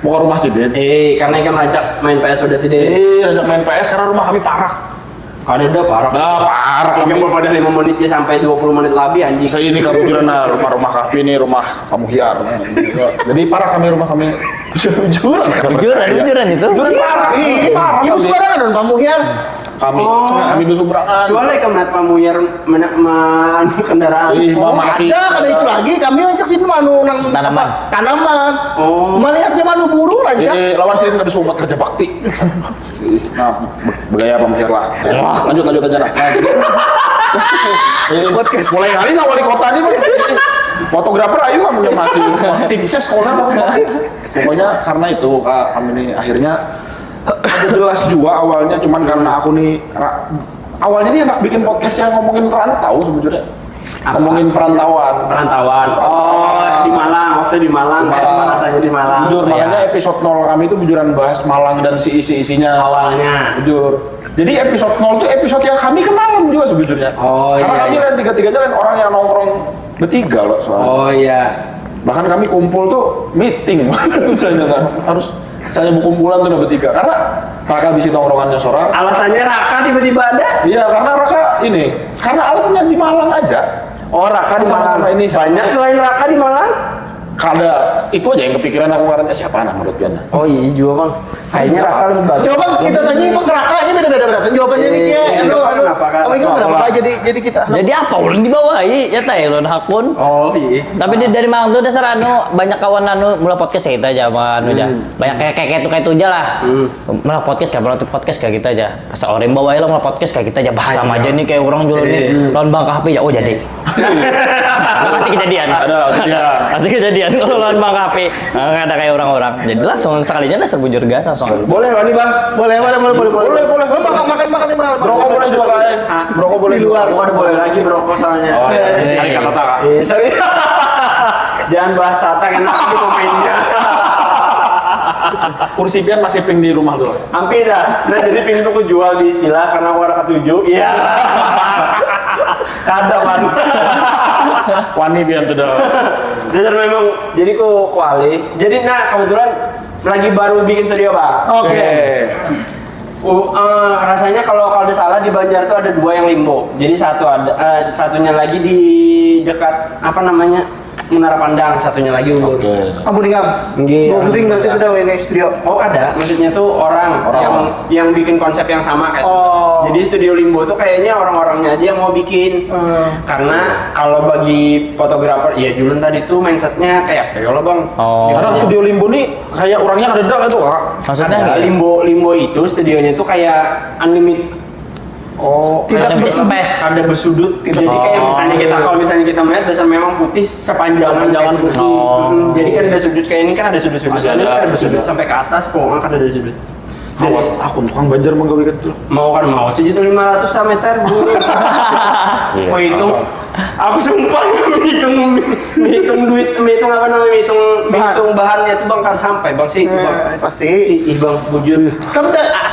[SPEAKER 4] muka rumah si Den.
[SPEAKER 3] Karena ikan ngajak main PS udah sih deh.
[SPEAKER 4] Ngajak main PS karena rumah kami parah.
[SPEAKER 3] Ada udah parah.
[SPEAKER 4] Nah, parah
[SPEAKER 3] Kami
[SPEAKER 4] kami.
[SPEAKER 3] pada 5 menitnya sampai 20 menit lebih anjing.
[SPEAKER 4] Saya ini kebetulan rumah Kahfi ini rumah kamu hiar. Jadi parah kami rumah kami. Bujuran
[SPEAKER 2] Bujuran itu.
[SPEAKER 4] Bujuran parah. Parah.
[SPEAKER 5] Ibu sembarangan dong kamu ya.
[SPEAKER 4] kami besok berangkat.
[SPEAKER 3] Soalnya kemenat pamuyar kendaraan.
[SPEAKER 5] Ada itu lagi kami ngecek sini manu nang tanaman. Melihatnya manu buru aja.
[SPEAKER 4] Jadi lawan sini ada sumat kerja bakti. Nah, bergaya pamuyar lah. Lanjut aja nah. Podcast. Mulai hari nah wali kota ini fotografer ayo kamu yang masih tim ses sekolah pokoknya karena itu kami ini akhirnya ada jelas juga awalnya cuman karena aku nih awalnya nih enak bikin podcast yang ngomongin rantau sebetulnya ngomongin perantauan
[SPEAKER 3] Di Malang waktu di Malang rasanya di Malang
[SPEAKER 4] jujur makanya episode 0 kami itu bujuran bahas Malang dan si isi-isinya
[SPEAKER 3] awalnya
[SPEAKER 4] jujur. Jadi episode 0 itu episode yang kami kenalan juga sebetulnya. Karena kami lain tiga-tiganya lain orang yang nongkrong bertiga loh soalnya. Bahkan kami kumpul tuh meeting. Misalnya harus misalnya berkumpulan tuh bertiga. Karena Raka bisa nongkrongannya seorang.
[SPEAKER 3] Alasannya Raka tiba-tiba ada?
[SPEAKER 4] Iya, karena Raka ini. Karena alasannya di Malang aja.
[SPEAKER 3] Raka di Malang.
[SPEAKER 4] Ini
[SPEAKER 3] banyak selain Raka di Malang?
[SPEAKER 4] Kada itu aja yang kepikiran aku kemarin siapa nah menurut Piana.
[SPEAKER 3] Oh iya juga bang. Kayaknya Raka lebih bagus.
[SPEAKER 5] Coba kita tanya bang Raka ini beda-beda jawabannya nih dia. Kenapa jadi kita?
[SPEAKER 2] Jadi apa ulun dibawahi ya teh ulun hakun.
[SPEAKER 3] Oh iya.
[SPEAKER 2] Tapi dari Malang tuh dasar banyak kawan mulai podcast kayak kita aja aja. Banyak kayak itu aja lah. Mulai podcast kayak kita aja. Pas orang bawahi lah mulai podcast kayak kita aja bahas sama aja nih kayak orang jual nih. Lawan bangka HP ya jadi. Pasti kejadian. Pasti kejadian kalau lawan bangka HP. Nggak ada kayak orang-orang. Jadi langsung sekalinya lah serbujur gas langsung.
[SPEAKER 3] Boleh Wani bang?
[SPEAKER 5] Boleh. Makan di mana?
[SPEAKER 4] Broko boleh juga kan? Broko boleh
[SPEAKER 5] di luar.
[SPEAKER 3] Boleh lagi broko soalnya.
[SPEAKER 4] Oh iya. Hari kata Tata.
[SPEAKER 3] Sorry. Jangan bahas Tata kan nanti pemainnya.
[SPEAKER 4] Kursi Pian masih ping di rumah dulu.
[SPEAKER 3] Hampir dah. Nah jadi ping itu aku jual di istilah karena aku ada ketujuh. Iya. Kada man.
[SPEAKER 4] Wani Pian tuh dah.
[SPEAKER 3] Jadi memang jadi ku kuali. Jadi kebetulan lagi baru bikin studio bang.
[SPEAKER 5] Oke.
[SPEAKER 3] Rasanya kalau tidak salah di Banjar tuh ada 2 yang limbo. Jadi satunya lagi di dekat Menara Pandang, satunya lagi ulur.
[SPEAKER 5] Ampun ingam. Gue penting berarti sudah WN Studio.
[SPEAKER 3] Ada, maksudnya tuh orang. Yang bikin konsep yang sama kayak. Jadi studio limbo tuh kayaknya orang-orangnya aja yang mau bikin. Karena kalau bagi fotografer, ya Julen tadi tuh mindsetnya kayak lo bang.
[SPEAKER 4] Karena studio limbo nih kayak orangnya ada tuh kak.
[SPEAKER 2] Maksudnya
[SPEAKER 3] limbo itu studionya tuh kayak unlimited.
[SPEAKER 5] Tidak
[SPEAKER 2] berspace.
[SPEAKER 3] Ada bersudut. Jadi kayak kalau misalnya kita melihat dasar memang putih sepanjangan
[SPEAKER 4] putih.
[SPEAKER 3] Jadi kan ada sudut kayak ini kan ada sudut-sudut. Ini kan ada bersudut sampai ke atas, pokoknya kan ada sudut.
[SPEAKER 4] Aku tukang Banjar menggawe gitu.
[SPEAKER 3] Mau 1.500.000 meter. Mau hitung. Aku sumpah menghitung duit, menghitung bahannya itu bang kan sampai bang sih bang.
[SPEAKER 5] Pasti.
[SPEAKER 3] Bang bujur.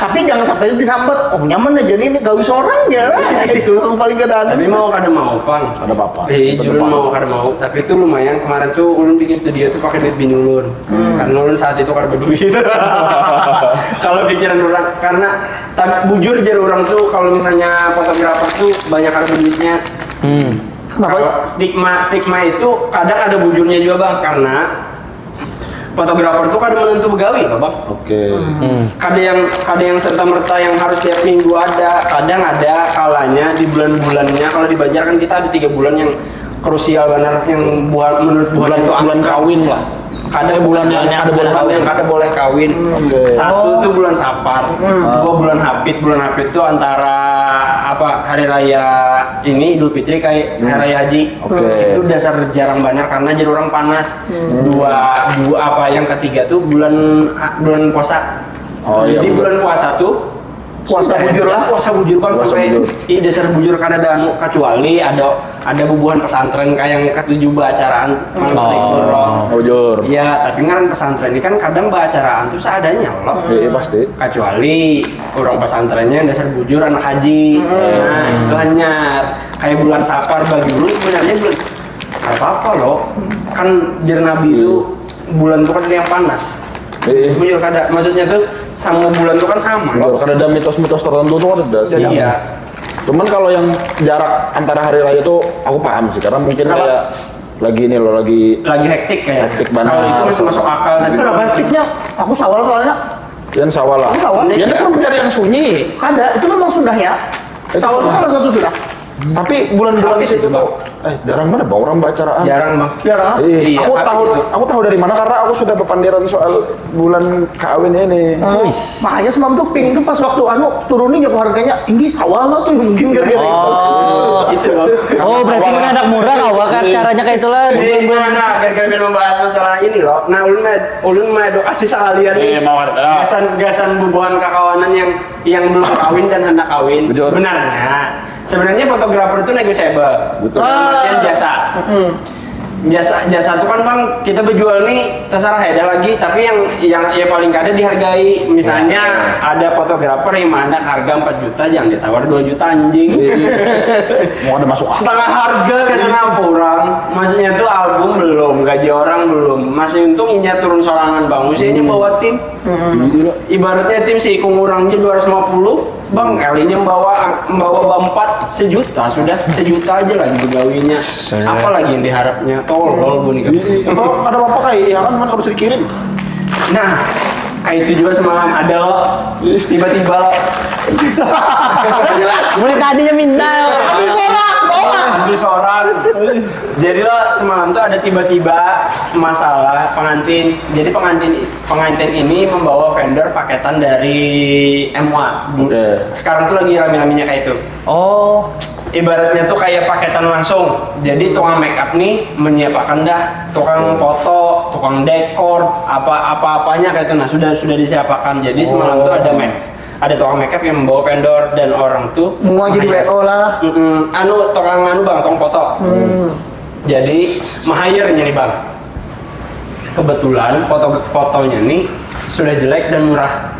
[SPEAKER 5] Tapi jangan sampai disambet. Nyaman aja nih gak usah orang ya. Itu yang paling gak ada.
[SPEAKER 3] Tapi kada mau pang.
[SPEAKER 4] Ada apa-apa.
[SPEAKER 3] Ulun mau kada mau. Tapi itu lumayan kemarin tuh ulun bikin studio tuh pakai duit bini ulun. Karena ulun saat itu kada berduit. Kalau pikiran orang karena bujur aja orang tuh kalau misalnya fotografer tuh banyak kada berduitnya.
[SPEAKER 5] Kenapa?
[SPEAKER 3] Stigma itu kadang ada bujurnya juga bang karena fotografer tuh kadang menentu begawi loh bang.
[SPEAKER 4] Oke.
[SPEAKER 3] Kadang yang serta merta yang harus tiap minggu ada, kadang ada kalanya di bulan-bulannya. Kalau di Banjar kan kita ada 3 bulan yang krusial benar yang menurut bulan
[SPEAKER 4] kawin lah.
[SPEAKER 3] Ada bulan yang kada boleh kawin. Satu itu bulan Sapar, 2 bulan Hapit. Bulan Hapit itu antara hari raya ini Idul Fitri kayak hari raya Haji. Itu dasar jarang banyak karena jadi orang panas. Yang ketiga tuh bulan puasa. Jadi bulan puasa tuh puasa bujur bang sampai di dasar bujur kada ada kecuali ada bubuhan pesantren kayak yang ketujuh baacaraan
[SPEAKER 4] bujur.
[SPEAKER 3] Iya, tapi ngaran pesantren ini kan kadang baacaraan tuh seadanya loh.
[SPEAKER 4] Iya pasti.
[SPEAKER 3] Kecuali orang pesantrennya dasar bujur anak haji. Nah, itu hanya kayak bulan Sapar bagi dulu sebenarnya bulan apa loh. Kan jar Nabi itu bulan itu kan yang panas. Bujur kada maksudnya tuh sama bulan itu kan sama loh.
[SPEAKER 4] Karena ada mitos-mitos tertentu tuh kan ada.
[SPEAKER 3] Iya.
[SPEAKER 4] Cuman kalau yang jarak antara hari raya itu aku paham sih karena mungkin kayak lagi
[SPEAKER 3] hektik kayak.
[SPEAKER 4] Hektik banget.
[SPEAKER 3] Kalau itu masih masuk akal.
[SPEAKER 5] Tapi kenapa hektiknya? Aku sawal soalnya.
[SPEAKER 4] Pian sawah lah.
[SPEAKER 5] Sawah.
[SPEAKER 4] Pian suruh mencari yang sunyi.
[SPEAKER 5] Ada, itu memang sundahnya. Sawah itu salah satu sudah. Tapi bulan-bulan
[SPEAKER 3] Tapi
[SPEAKER 5] situ
[SPEAKER 3] itu, Bang.
[SPEAKER 5] tuh
[SPEAKER 4] Jarang mana bawa orang bacaraan.
[SPEAKER 3] Jarang, Bang.
[SPEAKER 5] jarang.
[SPEAKER 3] Iya,
[SPEAKER 4] Aku
[SPEAKER 3] tapi
[SPEAKER 4] tahu,
[SPEAKER 3] itu.
[SPEAKER 4] aku tahu dari mana karena aku sudah berpandiran soal bulan kawin ini.
[SPEAKER 5] Makanya semalam tuh pink tuh pas waktu turunin jauh harganya tinggi sawah lo tuh mungkin gara-gara itu.
[SPEAKER 3] Itu, Bang.
[SPEAKER 2] Oh, berarti mendadak murah kau kan caranya kayak itulah.
[SPEAKER 3] Jadi mana gara-gara membahas masalah ini loh. Nah, ulun mah edukasi sekalian nih.
[SPEAKER 4] Mau ada.
[SPEAKER 3] Gasan bubuhan kakawanan yang belum kawin dan hendak kawin.
[SPEAKER 4] Betul.
[SPEAKER 3] Sebenarnya fotografer itu negotiable.
[SPEAKER 4] Betul.
[SPEAKER 3] Artian jasa. Jasa itu kan Bang, kita berjual nih terserah ya lagi, tapi yang paling kada dihargai. Misalnya ada fotografer yang mandang harga 4 juta, jangan ditawar 2 juta anjing.
[SPEAKER 4] Mau ada masuk akal.
[SPEAKER 3] Setengah harga ke senampu orang. Maksudnya tuh album belum, gaji orang belum. Masih untung inya turun sorangan Bang. Usianya bawa tim. Ibaratnya tim si ikung orangnya 250, Bang Elinya membawa 4 sejuta, sudah sejuta aja lagi begawinya. Apalagi yang diharapnya? Tolol bu nih.
[SPEAKER 4] Kalau ada apa-apa kayak ya kan mana harus dikirim.
[SPEAKER 3] Nah, kayak itu juga semalam ada lo, tiba-tiba lo.
[SPEAKER 2] Mulai tadinya minta.
[SPEAKER 3] Ambil seorang. Jadi lo semalam tuh ada tiba-tiba masalah pengantin. Jadi pengantin ini membawa vendor paketan dari MUA. Sekarang tuh lagi rame-ramenya kayak itu.
[SPEAKER 2] Oh,
[SPEAKER 3] Ibaratnya tuh kayak paketan langsung. Jadi tukang make up nih menyiapkan dah tukang foto, tukang dekor, apa-apanya kayak itu. Nah sudah disiapkan. Jadi semalam tuh ada tukang make up yang membawa vendor dan orang tuh
[SPEAKER 5] Mau jadi WO lah.
[SPEAKER 3] tukang bang, tukang foto. Jadi mahayernya nih bang. Kebetulan fotonya nih sudah jelek dan murah.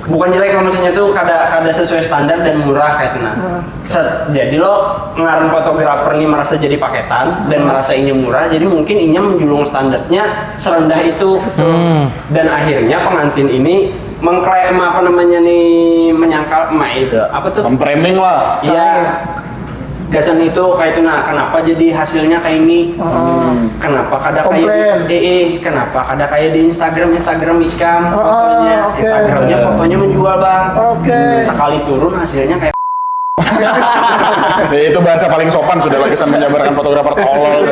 [SPEAKER 3] Bukan jelek, maksudnya tuh kada sesuai standar dan murah kayak itu. Jadi lo ngarang fotografer nih merasa jadi paketan dan merasa ini murah, jadi mungkin inya menjulung standarnya serendah itu. Dan akhirnya pengantin ini mengklaim menyangkal apa tuh?
[SPEAKER 4] Memframing lah.
[SPEAKER 3] Iya. Gasan itu kayak itu. Nah, kenapa jadi hasilnya kayak ini? Kenapa kada kayak kenapa kada kayak di Instagram Iskam fotonya?
[SPEAKER 5] oke.
[SPEAKER 3] Instagramnya fotonya menjual bang.
[SPEAKER 5] Oke.
[SPEAKER 3] Sekali turun hasilnya kayak
[SPEAKER 4] Itu bahasa paling sopan sudah lagi menjabarkan fotografer tolol.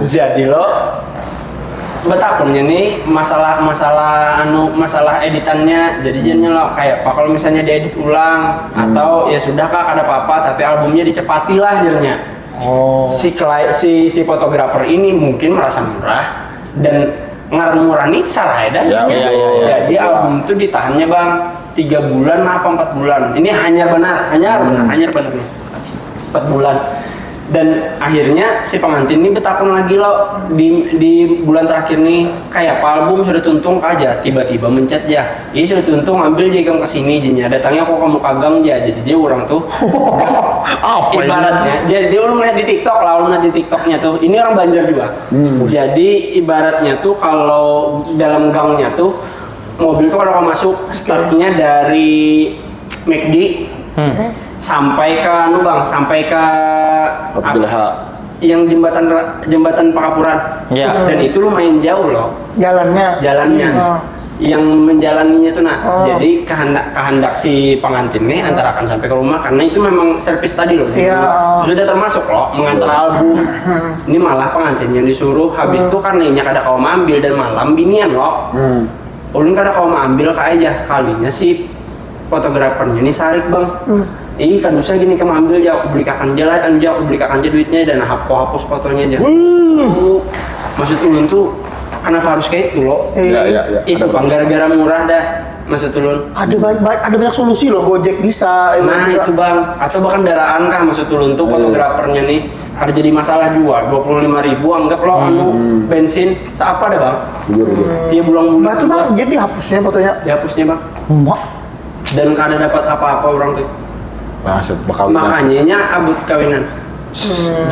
[SPEAKER 3] jadi lo betapunnya nih masalah editannya. Jadi jadinya lo kayak apa kalau misalnya diedit ulang atau ya sudah kak ada apa-apa tapi albumnya dicepati lah jadinya. Si fotografer ini mungkin merasa murah dan ngaran murah nih salah ya. Jadi album itu ditahannya bang 3 bulan apa 4 bulan. Ini hanya benar 4 bulan. Dan akhirnya si pengantin ini betakun lagi lo di bulan terakhir nih kayak apa album sudah tuntung aja tiba-tiba mencet ya ini sudah tuntung ambil jegam kesini jinya datangnya kok kamu kagang ya jadi dia orang tuh
[SPEAKER 4] Apa
[SPEAKER 3] ibaratnya jadi dia udah melihat di TikTok lah udah melihat di TikToknya tuh ini orang Banjar juga. Jadi ibaratnya tuh kalau dalam gangnya tuh mobil tuh kalau masuk startnya dari McD sampai ke sampai ke yang jembatan Pakapuran. Dan itu lumayan jauh loh
[SPEAKER 5] Jalannya.
[SPEAKER 3] Yang menjalaninya tuh jadi kehendak si pengantin nih antara akan sampai ke rumah karena itu memang servis tadi loh. Sudah termasuk loh mengantar album. Ini malah pengantin yang disuruh habis itu karena inya kada kau ambil dan malam binian loh. Ulun kada kau ambil aja kalinya si fotografernya ini sarik bang. Kan usah gini kamu ambil aja aku belikan aja duitnya dan hapus fotonya aja. Maksud ulun tuh kenapa harus kayak itu loh? Itu bang gara-gara murah dah. Maksud ulun
[SPEAKER 5] Ada banyak solusi loh, Gojek bisa.
[SPEAKER 3] nah itu bang, atau bahkan kendaraan kah maksud ulun tuh fotografernya nih ada jadi masalah jual 25.000 anggap lo bensin seapa dah bang. Dia bulang-bulang
[SPEAKER 5] Nah itu bang, jadi hapusnya fotonya.
[SPEAKER 3] dihapusnya bang
[SPEAKER 5] Mak.
[SPEAKER 3] dan kada dapat apa-apa orang tuh. Makanya abut kawinan.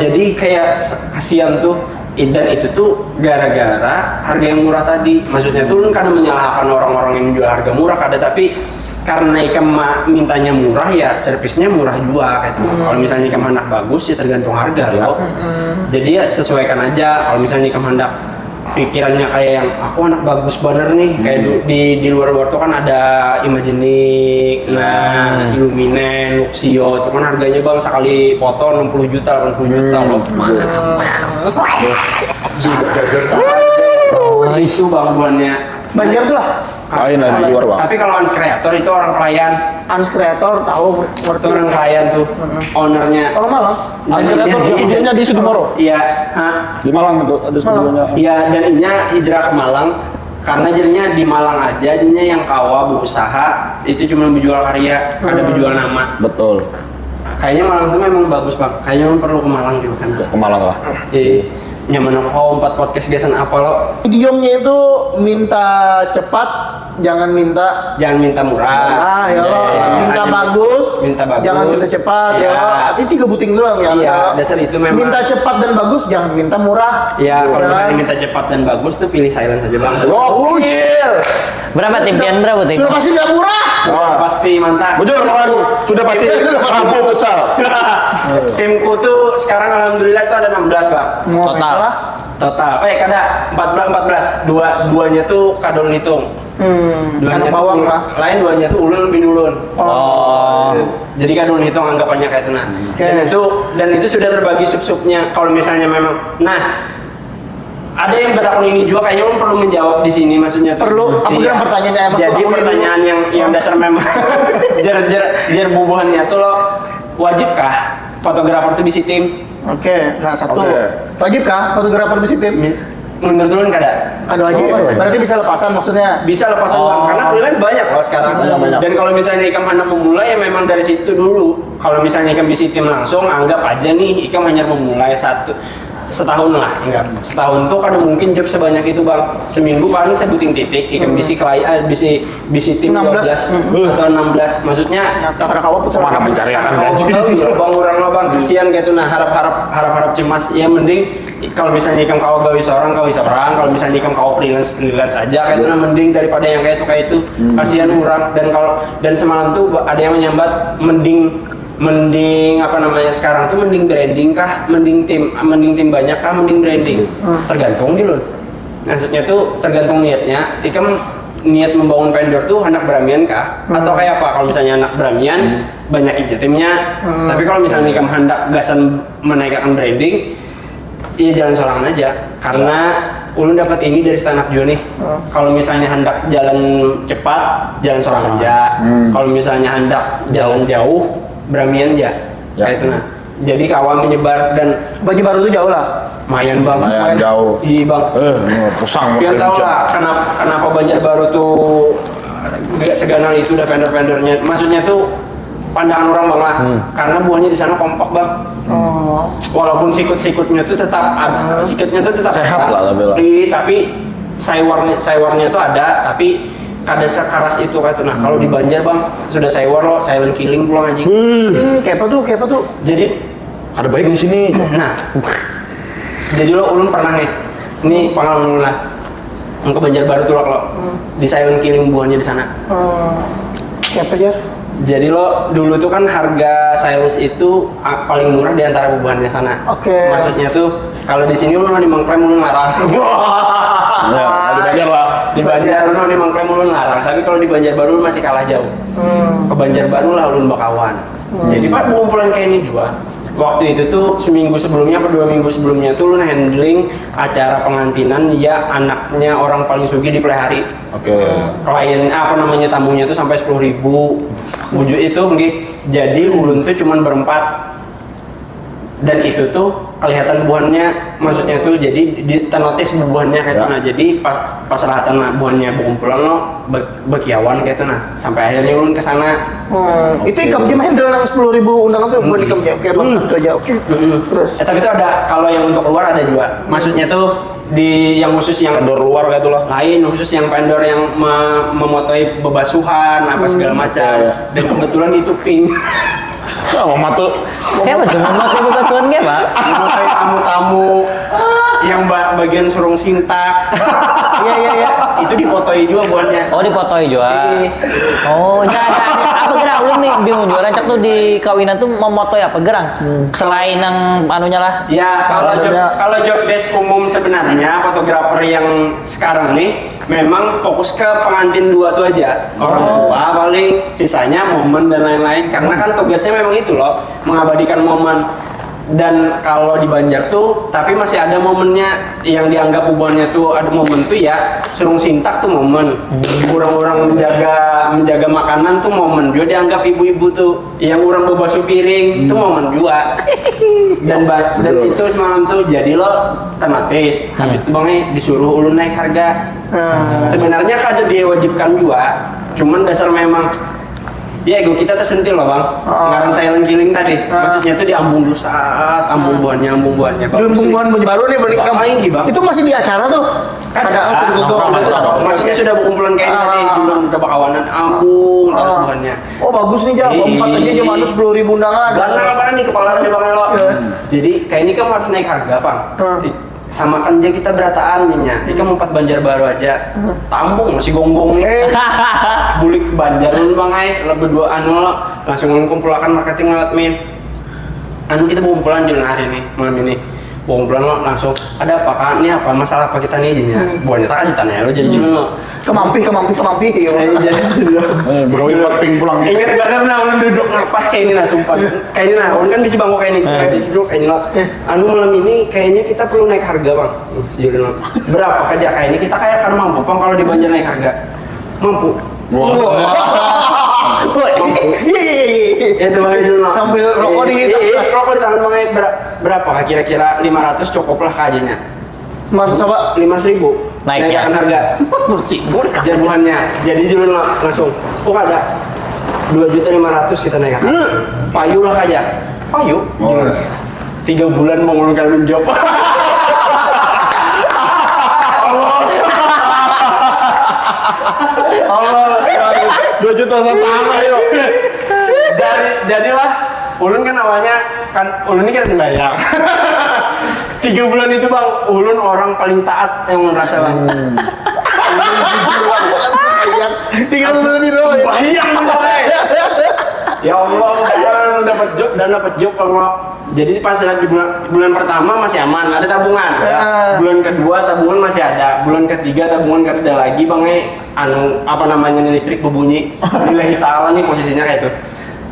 [SPEAKER 3] Jadi kayak kasihan tuh. Dan itu tuh gara-gara harga yang murah tadi. Maksudnya tuh kan menyalahkan orang-orang yang jual harga murah kada, tapi karena ikam mintanya murah ya servisnya murah juga kayak gitu. Kalau misalnya ikam hendak bagus ya tergantung harga loh. Jadi ya sesuaikan aja. Kalau misalnya ikam hendak pikirannya kayak yang aku anak bagus bener nih kayak di luar tuh kan ada Imaginik, Illuminen, Luxio itu kan harganya bang sekali foto 60 juta 80 juta loh. Itu bang buannya.
[SPEAKER 5] Banjar tuh lah.
[SPEAKER 4] Lain lah di luar bang.
[SPEAKER 3] Tapi kalau Ans Creator itu orang klien,
[SPEAKER 5] Ans Creator tahu
[SPEAKER 3] itu
[SPEAKER 5] ngerti.
[SPEAKER 3] orang klien tuh, ownernya.
[SPEAKER 5] Kalau Malang,
[SPEAKER 4] Ans Creator idenya di Sudimoro.
[SPEAKER 3] Iya, hah?
[SPEAKER 4] Di Malang itu ada studionya.
[SPEAKER 3] Iya, dan Inya hijrah ke Malang karena jadinya di Malang aja, jadinya yang kawa berusaha itu cuma menjual karya, ada menjual nama.
[SPEAKER 4] Betul.
[SPEAKER 3] Kayaknya Malang tuh memang bagus bang, kayaknya memang perlu ke Malang juga kan.
[SPEAKER 4] Ke Malang lah.
[SPEAKER 3] Jadi nyaman aku 4 podcast gesan apa lo?
[SPEAKER 5] idiomnya itu minta cepat, jangan minta
[SPEAKER 3] Jangan minta murah.
[SPEAKER 5] ya Allah. Minta bagus, jangan minta cepat, ya Allah. Arti 3 buting doang ya.
[SPEAKER 3] Iya, dasar itu memang.
[SPEAKER 5] Minta cepat dan bagus, jangan minta murah.
[SPEAKER 3] Iya, kalau
[SPEAKER 5] Ya.
[SPEAKER 3] misalnya minta cepat dan bagus tuh pilih silence aja bang.
[SPEAKER 5] Gokil.
[SPEAKER 2] Berapa tim pian berapa tim?
[SPEAKER 5] Sudah pasti tidak murah.
[SPEAKER 3] Pasti mantap.
[SPEAKER 4] Bujur kawan, sudah pasti Rabu futsal.
[SPEAKER 3] Timku tuh sekarang alhamdulillah itu ada 16 bang.
[SPEAKER 2] Total.
[SPEAKER 3] Total. Kada 14. Duanya tuh kadon hitung.
[SPEAKER 5] Anak bawang
[SPEAKER 3] tuh,
[SPEAKER 5] lah.
[SPEAKER 3] Lain duanya tuh ulun lebih ulun.
[SPEAKER 2] Oh.
[SPEAKER 3] Jadi kadon hitung anggapannya kayak itu nah.
[SPEAKER 5] Oke.
[SPEAKER 3] Dan itu sudah terbagi sub-subnya. Kalau misalnya memang, nah ada yang bertakun ini juga kayaknya om perlu menjawab di sini maksudnya tuh.
[SPEAKER 5] Perlu, apa
[SPEAKER 3] Iya.
[SPEAKER 5] kira pertanyaannya emang
[SPEAKER 3] Jadi
[SPEAKER 5] bertakun ini
[SPEAKER 3] pertanyaan yang dasar memang jar bubuhannya tuh lo wajibkah fotografer tuh bisi tim?
[SPEAKER 5] Oke, nah satu.
[SPEAKER 4] Oke.
[SPEAKER 5] Wajib kah fotografer bisa tim?
[SPEAKER 3] Menurut lu kada?
[SPEAKER 5] Kan wajib. Berarti bisa lepasan maksudnya.
[SPEAKER 3] Bisa lepasan bang, karena freelance banyak loh sekarang.
[SPEAKER 4] Banyak.
[SPEAKER 3] Dan kalau misalnya Ikam hendak memulai ya memang dari situ dulu. Kalau misalnya Ikam bisi tim langsung, anggap aja nih Ikam hanya memulai setahun lah, enggak. Setahun tuh kan mungkin job sebanyak itu bang. Seminggu paling saya buting titik, Ikam bisi klien, bisi tim
[SPEAKER 5] 16.
[SPEAKER 3] 12 atau 16. Maksudnya
[SPEAKER 5] Nyata karena kawat putar.
[SPEAKER 4] Mana mencari akan gaji?
[SPEAKER 3] bang orang lo bang kesian kayak tuh nah harap cemas ya mending kalau misalnya Ikam kau gawe seorang kalau misalnya Ikam kau freelance aja kayak itu nah mending daripada yang kayak itu kasihan orang dan semalam tuh ada yang menyambat mending apa namanya sekarang tuh mending branding kah mending tim banyak kah mending branding tergantung di lo maksudnya tuh tergantung niatnya Ikam niat membangun vendor tuh anak beramian kah atau kayak apa kalau misalnya anak beramian banyak aja timnya tapi kalau misalnya Ikam hendak gasan menaikkan branding iya jalan sorangan aja karena ulun dapat ini dari stand up juga nih kalau misalnya hendak jalan cepat jalan sorangan aja kalau misalnya hendak jalan jauh beramian aja kayak itu nah jadi kawan menyebar dan
[SPEAKER 5] Baju baru tuh jauh lah.
[SPEAKER 3] lumayan bang
[SPEAKER 4] Lumayan jauh.
[SPEAKER 3] iya bang
[SPEAKER 4] Pusang.
[SPEAKER 3] biar tahu lah kenapa Banjarbaru tuh gak seganal itu udah vendor-vendornya maksudnya tuh pandangan orang bang lah karena buahnya di sana kompak bang walaupun sikutnya tuh tetap
[SPEAKER 4] Sehat lah, lebih lah.
[SPEAKER 3] tapi saywarnya tuh ada tapi kada sekeras itu kan tuh nah kalau di Banjar bang sudah saywar lo silent killing pulang anjing
[SPEAKER 5] Kayak apa tuh?
[SPEAKER 3] jadi
[SPEAKER 4] Ada baik di sini.
[SPEAKER 3] nah jadi lo ulun pernah nih ini pengalaman ulun lah ke Banjarbaru tuh lo kalau di silent killing buahnya di sana
[SPEAKER 5] Kayak apa ya?
[SPEAKER 3] jadi lo dulu tuh kan harga silence itu paling murah di antara buahannya sana
[SPEAKER 5] Oke.
[SPEAKER 3] maksudnya tuh kalau di sini ulun di Mangklem ulun larang
[SPEAKER 4] Ya, di Banjar lah.
[SPEAKER 3] di Banjar ulun di Mangklem ulun larang tapi kalau di Banjarbaru ulun masih kalah jauh ke Banjarbaru lah ulun bakawan jadi pak kumpulan kayak ini juga waktu itu tuh seminggu sebelumnya atau 2 minggu sebelumnya tuh lu handling acara pengantinan ya anaknya orang paling sugih di Pelihari
[SPEAKER 4] Oke.
[SPEAKER 3] klien apa namanya tamunya tuh sampai 10.000 wujud itu nggih jadi ulun tuh cuman berempat dan itu tuh kelihatan buahnya maksudnya tuh jadi ternotis buahnya kayak
[SPEAKER 4] Ya.
[SPEAKER 3] nah jadi pas rahatan buahnya berkumpulan lo bekiawan kayak nah sampai akhirnya ulun kesana
[SPEAKER 5] Itu Ikam Jim handle yang 10.000 undangan tuh buat Ikam Jim. Oke bang, itu aja. Oke. Terus.
[SPEAKER 3] tapi itu ada kalau yang untuk luar ada juga maksudnya tuh di yang khusus yang
[SPEAKER 4] Vendor luar kayak itulah.
[SPEAKER 3] lain khusus yang vendor yang memotoi bebasuhan apa segala macam dan kebetulan itu pink
[SPEAKER 4] Ah, Mama tuh
[SPEAKER 2] Kayak apa tuh? Mama kayak bebasuan kayak pak?
[SPEAKER 3] memotoi tamu-tamu yang bagian surung sintak
[SPEAKER 2] Iya.
[SPEAKER 3] itu dipotoi juga buahnya
[SPEAKER 2] Oh dipotoi juga.
[SPEAKER 3] Iya.
[SPEAKER 2] Oh, apa kira ulun nih bingung juga rancak tuh di kawinan tuh memoto apa gerang? Selain yang anunya lah.
[SPEAKER 3] Ya, kalau job desk umum sebenarnya fotografer yang sekarang nih memang fokus ke pengantin dua tuh aja. Orang tua paling, sisanya momen dan lain-lain. Karena kan tugasnya memang itu loh, mengabadikan momen. Dan kalau di Banjar tuh, tapi masih ada momennya yang dianggap hubungannya tuh ada momen tuh ya, surung sintak tuh momen. Orang-orang menjaga makanan tuh momen. Juga dianggap ibu-ibu tuh yang orang basuh piring tuh momen juga. Dan itu semalam tuh jadi lo tematis. Habis itu bangnya disuruh ulun naik harga. Sebenarnya kada diwajibkan juga, cuman dasar memang ya ego kita tersentil loh bang. Ngarang silent killing tadi, maksudnya tuh diambung dulu saat ambung buahnya.
[SPEAKER 5] Di hubungan baru nih bernikah.
[SPEAKER 3] Bang.
[SPEAKER 5] Itu masih di acara tuh.
[SPEAKER 3] Kan
[SPEAKER 5] Pada
[SPEAKER 3] ada,
[SPEAKER 5] itu.
[SPEAKER 3] maksudnya sudah berkumpulan kayak tadi, belum udah bakawanan ambung terus buahnya.
[SPEAKER 5] Oh bagus nih jam, 4 aja jam 10.000 undangan.
[SPEAKER 3] Apa nih kepala di bang lo. Jadi kayak ini kan harus naik harga bang. Samakan aja kita berataan nya. Ini kan 4 Banjar baru aja. Tambung masih gonggong nih. Bulik Banjar dulu bang ay, lebih dua anu lo. Langsung ngumpulakan marketing lewat min. Anu kita kumpulan jalan hari ini malam ini. Kumpulan lo langsung ada apa kan? Ini apa masalah apa kita nih jadinya? Buahnya tak aja tanya lo jadi dulu lo.
[SPEAKER 5] Kemampi.
[SPEAKER 3] Jadi dulu.
[SPEAKER 4] Begawi ping pulang.
[SPEAKER 3] Ingat kadang nah ulun duduk pas kayak ini nah sumpah. Kayak ini nah ulun kan bisa bangku kayak ini. Duduk kayak ini lah. Anu malam ini kayaknya kita perlu naik harga bang. Sejujurnya lo. Berapa kerja kayak ini kita kayak kan mampu bang kalau di Banjar naik harga. Mampu.
[SPEAKER 5] Iya.
[SPEAKER 3] Itu bang dulu.
[SPEAKER 5] Sambil rokok di
[SPEAKER 3] rokok di tangan bang berapa kira-kira 500 cukup lah kajanya.
[SPEAKER 5] Mas coba
[SPEAKER 3] 500.000
[SPEAKER 2] Naiknya.
[SPEAKER 3] naikkan harga jabuhannya jadi dulu langsung kok ada 2.500.000 kita naikkan payu lah aja payu 3 bulan mengulurkan menjawab Allah
[SPEAKER 4] 2 juta setengah yuk.
[SPEAKER 3] Jadilah ulun kan awalnya kan ulun ini kan dibayar 3 bulan itu bang ulun orang paling taat yang merasa bang
[SPEAKER 5] 3 bulan di rumah.
[SPEAKER 3] bayang bang ya Allah dapat job kalau jadi pas di bulan pertama masih aman ada tabungan bulan kedua tabungan masih ada bulan ketiga tabungan gak ada lagi bang anu apa namanya listrik berbunyi nilai ta'ala nih posisinya kayak itu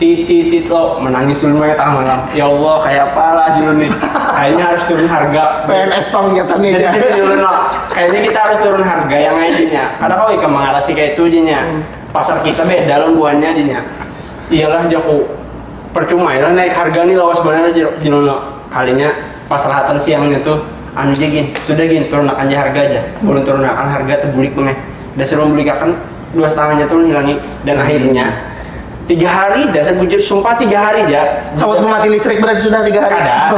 [SPEAKER 3] titit lo menangis dulu tengah malam ya Allah kayak apa lah dulu nih kayaknya harus turun harga
[SPEAKER 5] PNS pang nyatanya aja.
[SPEAKER 3] jadi dulu lo kayaknya kita harus turun harga yang aja karena kalau ikan mengarasi kayak itu aja pasar kita beda loh buahnya aja iyalah jago percuma ya naik harga nih lawas bener aja dulu kalinya pasaratan siangnya tuh anu aja gin sudah gin turunkan aja harga aja belum turunkan harga terbulik banget udah suruh belikan 2,5 turun hilangi dan akhirnya 3 hari dah saya bujur sumpah 3 hari aja
[SPEAKER 5] Sawat mati listrik berarti sudah 3 hari.
[SPEAKER 3] ada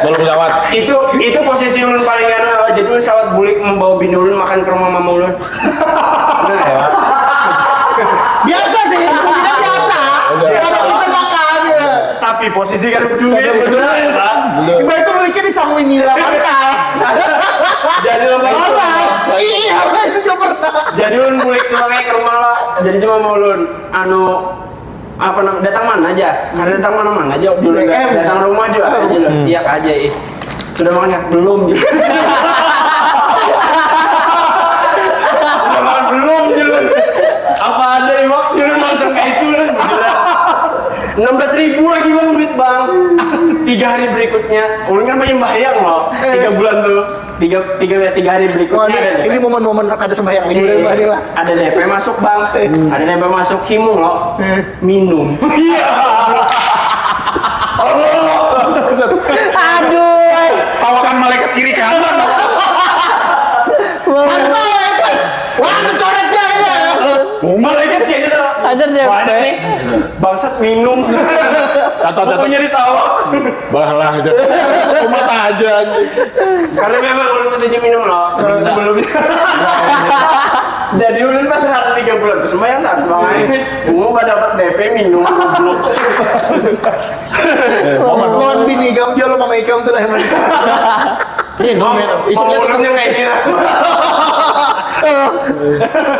[SPEAKER 4] Belum jawab.
[SPEAKER 3] itu posisi ulun paling anu jadi ulun sawat bulik membawa bini ulun makan ke rumah mama ulun nah ya
[SPEAKER 5] Biasa sih, tidak biasa. Kalau kita makan ya.
[SPEAKER 3] tapi posisi kan berdua
[SPEAKER 5] Ibu itu miliknya di Sangwin Nila Mantap.
[SPEAKER 3] jadi lo
[SPEAKER 5] Iya, itu juga pernah.
[SPEAKER 3] jadi ulun bulik tuh ke rumah lah jadi cuma mau ulun anu apa namanya datang mana aja karena datang mana aja dulu datang rumah juga aja loh iya aja sudah makan ya belum sudah makan belum dulu apa ada iwak dulu langsung kayak itu lah 16.000 lagi bang duit bang 3 hari berikutnya ulun kan banyak bayang loh 3 bulan tuh 3 hari
[SPEAKER 5] Wah,
[SPEAKER 3] berikutnya
[SPEAKER 5] ini momen-momen ada sembahyang ini udah lah.
[SPEAKER 3] ada DP masuk bang ada DP masuk himung loh minum iya
[SPEAKER 5] Aduh.
[SPEAKER 4] Tawakan malaikat kiri kanan.
[SPEAKER 5] Wah, ada coretnya ya.
[SPEAKER 3] malaikat kayak gitu loh
[SPEAKER 2] Ajar deh.
[SPEAKER 3] ada nih bangsat minum pokoknya ditawa
[SPEAKER 4] Balah aja. Umat aja.
[SPEAKER 3] karena memang ulun ketujuh minum loh sebelumnya jadi ulun pas 3 bulan terus lumayan tak umum pada dapat DP minum goblok
[SPEAKER 5] Mohon bini kamu jual mama ikam tuh lah yang
[SPEAKER 4] Minum, istrinya tetap
[SPEAKER 3] ngomongnya kayak gini.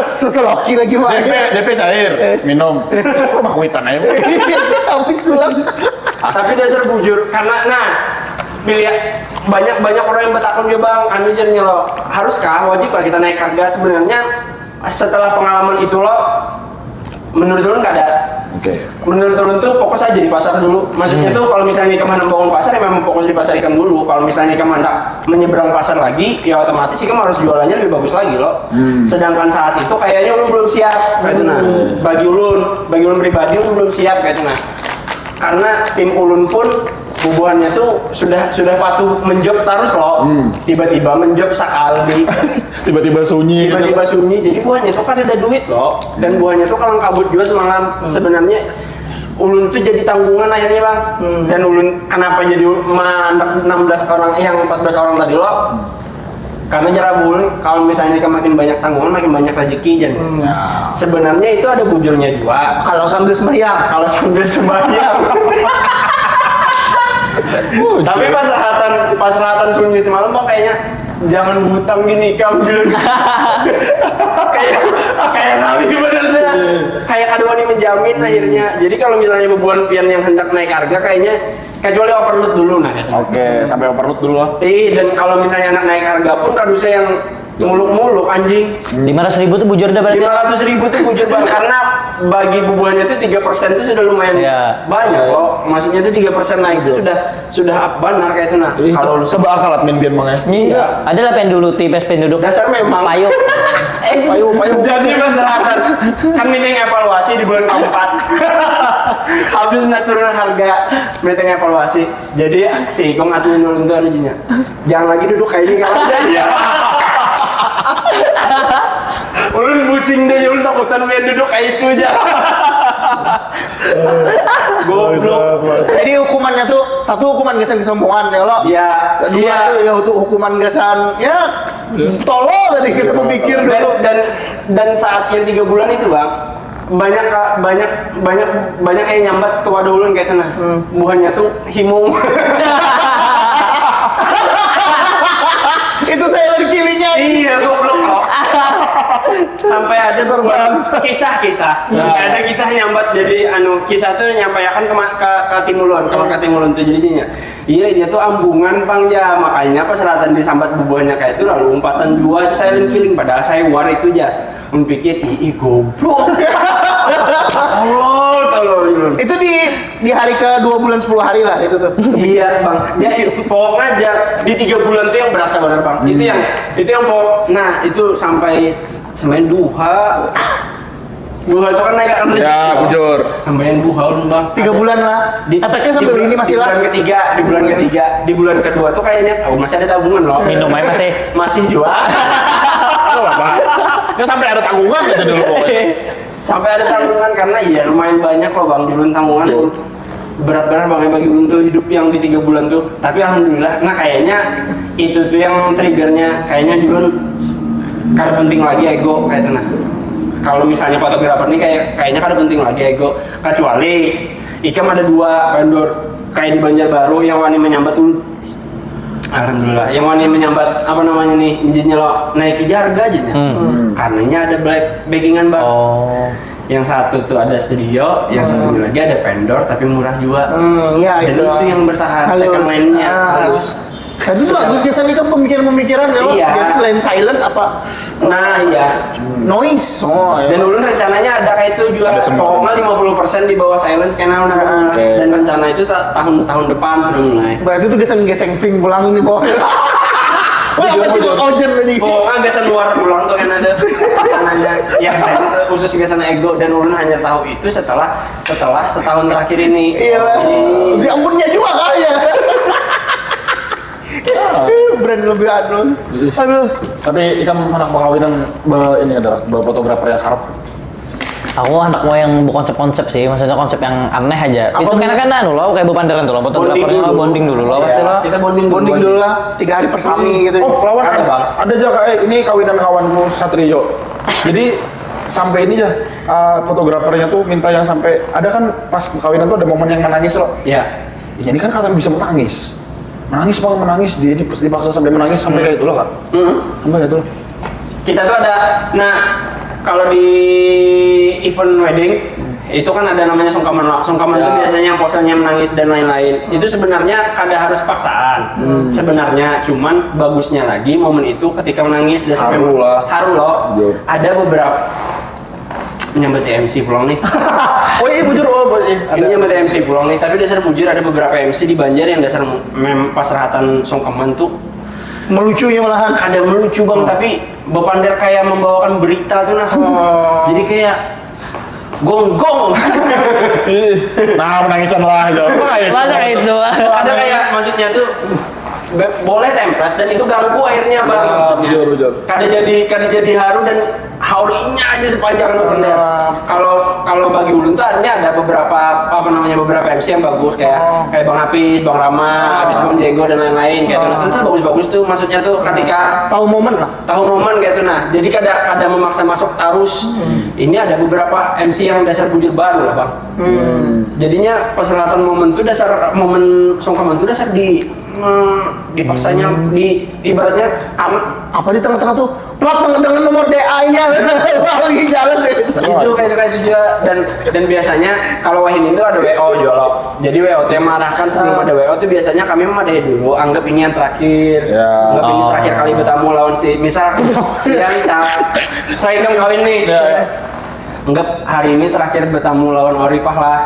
[SPEAKER 5] Seseloki lagi mah.
[SPEAKER 4] DP cair, minum. Kok rumah kuitan aja.
[SPEAKER 5] Habis sulam.
[SPEAKER 3] Tapi dasar bujur karena pilih banyak orang yang bertakun ya bang, anu jadinya lo haruskah wajibkah kita naik harga sebenarnya setelah pengalaman itu lo menurut lo nggak ada.
[SPEAKER 4] Oke.
[SPEAKER 3] Menurut turun tuh fokus aja di pasar dulu. Maksudnya tuh kalau misalnya kamu hendak bangun pasar ya memang fokus di pasar ikan dulu. Kalau misalnya kamu hendak menyeberang pasar lagi, ya otomatis kamu harus jualannya lebih bagus lagi loh. Sedangkan saat itu kayaknya lu belum siap, kayak itu nah. Bagi ulun pribadi lu belum siap kayak itu nah. Karena tim ulun pun bubuhannya tuh sudah patuh menjob terus loh. Tiba-tiba menjob sekali.
[SPEAKER 4] Tiba-tiba sunyi gitu.
[SPEAKER 3] Tiba-tiba sunyi, jadi buahnya tuh kan ada duit loh, dan buahnya tuh kalau kabut juga semalam sebenarnya ulun tuh jadi tanggungan akhirnya bang, dan ulun kenapa jadi anak 16 orang yang 14 orang tadi loh, karena cara ulun kalau misalnya makin banyak tanggungan makin banyak rezeki jadi sebenarnya itu ada bujurnya juga
[SPEAKER 5] Kalau sambil sembahyang.
[SPEAKER 3] Tapi pas rahatan sunyi semalam mah kayaknya jangan butang gini kamu dulu. kayak kali benernya. Kayak kaduani menjamin akhirnya. Jadi kalau misalnya bebuan pian yang hendak naik harga kayaknya kecuali overload dulu nah gitu.
[SPEAKER 4] Oke, sampai overload dulu lah.
[SPEAKER 3] Dan kalau misalnya anak naik harga pun kadusnya yang muluk-muluk anjing.
[SPEAKER 2] 500.000 tuh bujur dah berarti.
[SPEAKER 3] 500.000 tuh bujur bang, karena bagi bubuhannya itu 3% itu sudah lumayan banyak loh. Maksudnya itu 3% naik itu sudah up benar kayak itu nah. Kalau lu
[SPEAKER 4] coba akal admin biar mang ya.
[SPEAKER 2] Iya. Ada lah pen dulu tipes pen duduk.
[SPEAKER 3] dasar memang
[SPEAKER 2] Payu.
[SPEAKER 4] Payu.
[SPEAKER 3] jadi masyarakat kan meeting evaluasi di bulan keempat. Habis turun harga meeting evaluasi. Jadi si Kong admin dulu itu anunya. Jangan lagi duduk kayak ini kalau jadi. Ulun pusing deh, ulun takutan main duduk kayak itu aja. Goblok.
[SPEAKER 5] Jadi hukumannya tuh satu hukuman gasan kesombongan ya lo.
[SPEAKER 3] Iya.
[SPEAKER 5] Kedua tuh ya untuk hukuman gasan ya tolol tadi kita memikir dulu.
[SPEAKER 3] Dan saat yang 3 bulan itu bang, banyak yang nyambat ke wadah ulun kayak sana. Buahnya tuh himung.
[SPEAKER 5] Itu saya lagi kilingnya.
[SPEAKER 3] Iya, goblok kok. Sampai ada kisah-kisah. Sampai ada kisah nyambat, jadi kisah tuh nyampaikan ke Timulun, ke Timulun tuh jadinya. Iya, dia tuh ambungan bang ya, makanya pas selatan disambat bubuhannya kayak itu lalu umpatan 2 itu saya killing padahal saya war itu aja. Pikir goblok. Tolol.
[SPEAKER 5] Itu di hari ke 2 bulan 10 hari lah itu tuh.
[SPEAKER 3] Iya bang, jadi pokok aja di 3 bulan tuh yang berasa benar bang. Itu yang pokok. Nah itu sampai semain duha itu kan naik kan
[SPEAKER 4] Ya, bujur.
[SPEAKER 3] sampai duha lu bang.
[SPEAKER 5] 3 bulan lah. Efeknya sampai ini masih lah.
[SPEAKER 3] Di bulan kedua tuh kayaknya masih ada tabungan loh.
[SPEAKER 2] Minum aja
[SPEAKER 3] masih jual.
[SPEAKER 4] Apa apa? Ya sampai ada tanggungan aja dulu pokoknya.
[SPEAKER 3] Sampai ada tanggungan karena iya lumayan banyak loh bang dulu tanggungan. Berat-berat bang bagi untuk hidup yang di 3 bulan tuh. Tapi alhamdulillah, nah kayaknya itu tuh yang triggernya kayaknya dulu kada penting lagi ego kayak itu nah. Kalau misalnya fotografer nih kayaknya kada penting lagi ego, kecuali ikam ada 2 vendor kayak di Banjarbaru yang wani menyambat dulu. Alhamdulillah, yang wani menyambat apa namanya nih injinya lo naik harga aja nya. Karenanya ada backingan bang.
[SPEAKER 2] Oh.
[SPEAKER 3] Yang satu tuh ada studio, yang satu lagi ada vendor tapi murah juga.
[SPEAKER 5] Ya
[SPEAKER 3] Dan
[SPEAKER 5] itu.
[SPEAKER 3] itu yang bertahan second line-nya halus.
[SPEAKER 5] Itu bagus kesan kan pemikiran-pemikiran ya.
[SPEAKER 3] Iya.
[SPEAKER 5] Jadi selain silence apa?
[SPEAKER 3] Nah iya.
[SPEAKER 5] Noise. Oh, ya.
[SPEAKER 3] Dan dulu rencananya ada kayak itu juga pokoknya 50% di bawah silence karena udah mulai. Dan rencana itu tahun depan sudah mulai.
[SPEAKER 5] Berarti itu geseng-geseng ping pulang nih bawah. Wah, itu ojen lagi.
[SPEAKER 3] Pokoknya gesan luar pulang tuh kan ada yang saya khusus gesan ego dan ulun hanya tahu itu setelah setahun terakhir ini.
[SPEAKER 5] Iya. Di ampunnya juga kali ya. Brand lebih aduh.
[SPEAKER 4] Tapi ikam anak kawinan ini adalah fotografer yang harap.
[SPEAKER 2] Aku anak mau yang konsep-konsep sih, maksudnya konsep yang aneh aja. Itu karena kan lo kayak bepandaran tuh lo, fotografernya lo bonding dulu lo pasti lo.
[SPEAKER 3] Kita bonding
[SPEAKER 5] dulu lah 3 hari persami gitu.
[SPEAKER 4] Oh, lawan
[SPEAKER 3] Ada, Bang.
[SPEAKER 4] ada aja kayak ini kawinan kawanku Satrio. Jadi sampai ini ya fotografernya tuh minta yang sampai ada kan pas kawinan tuh ada momen yang menangis lo.
[SPEAKER 3] Iya.
[SPEAKER 4] Jadi kan kalian bisa menangis. menangis bang, menangis dia dipaksa sampai menangis sampai kayak itu loh kak. Sampai kayak itu loh.
[SPEAKER 3] Kita tuh ada, nah kalau di event wedding itu kan ada namanya sungkaman lah. Sungkaman itu biasanya yang posenya menangis dan lain-lain. Itu sebenarnya kada harus paksaan. Sebenarnya cuman bagusnya lagi momen itu ketika menangis dan sampai
[SPEAKER 4] Haru lah.
[SPEAKER 3] haru loh. Ada beberapa menyambut MC pulang nih.
[SPEAKER 5] Oh iya bujur,
[SPEAKER 3] Ini menyambut MC pulang nih. Tapi dasar bujur ada beberapa MC di Banjar yang dasar pas rahatan sungkaman tuh
[SPEAKER 5] melucunya malahan.
[SPEAKER 3] kadang melucu bang, tapi Bapander kayak membawakan berita tuh nah. Jadi kayak gonggong.
[SPEAKER 4] Nah menangisan lah aja.
[SPEAKER 2] Masa kayak itu?
[SPEAKER 3] Ada kayak maksudnya tuh boleh template dan itu ganggu akhirnya bang.
[SPEAKER 4] Bujur.
[SPEAKER 3] Kada jadi haru dan haurinya aja sepanjang Bapander. Kalau bagi Ulun tuh artinya ada beberapa beberapa MC yang bagus kayak Bang Hafiz, Bang Rama, Hafiz Bang Diego dan lain-lain kayak itu tuh bagus-bagus tuh maksudnya tuh ketika
[SPEAKER 5] Tahu momen lah.
[SPEAKER 3] tahu momen kayak itu nah. Jadi kada memaksa masuk arus. Ini ada beberapa MC yang dasar bujur baru lah bang. Jadinya perseratan momen tuh dasar momen sungkaman tuh dasar dipaksanya di ibaratnya amat
[SPEAKER 5] Apa di tengah-tengah tuh plat dengan nomor DA-nya lagi jalan deh.
[SPEAKER 3] itu kayak juga dan biasanya kalau wahin itu ada WO jolok. Jadi WO tuh yang marahkan sebelum ada WO tuh biasanya kami memadahi dulu anggap ini yang terakhir. Anggap ini terakhir kali bertamu lawan si misal yang saya kan kawin nih. Anggap hari ini terakhir bertamu lawan Oripah lah.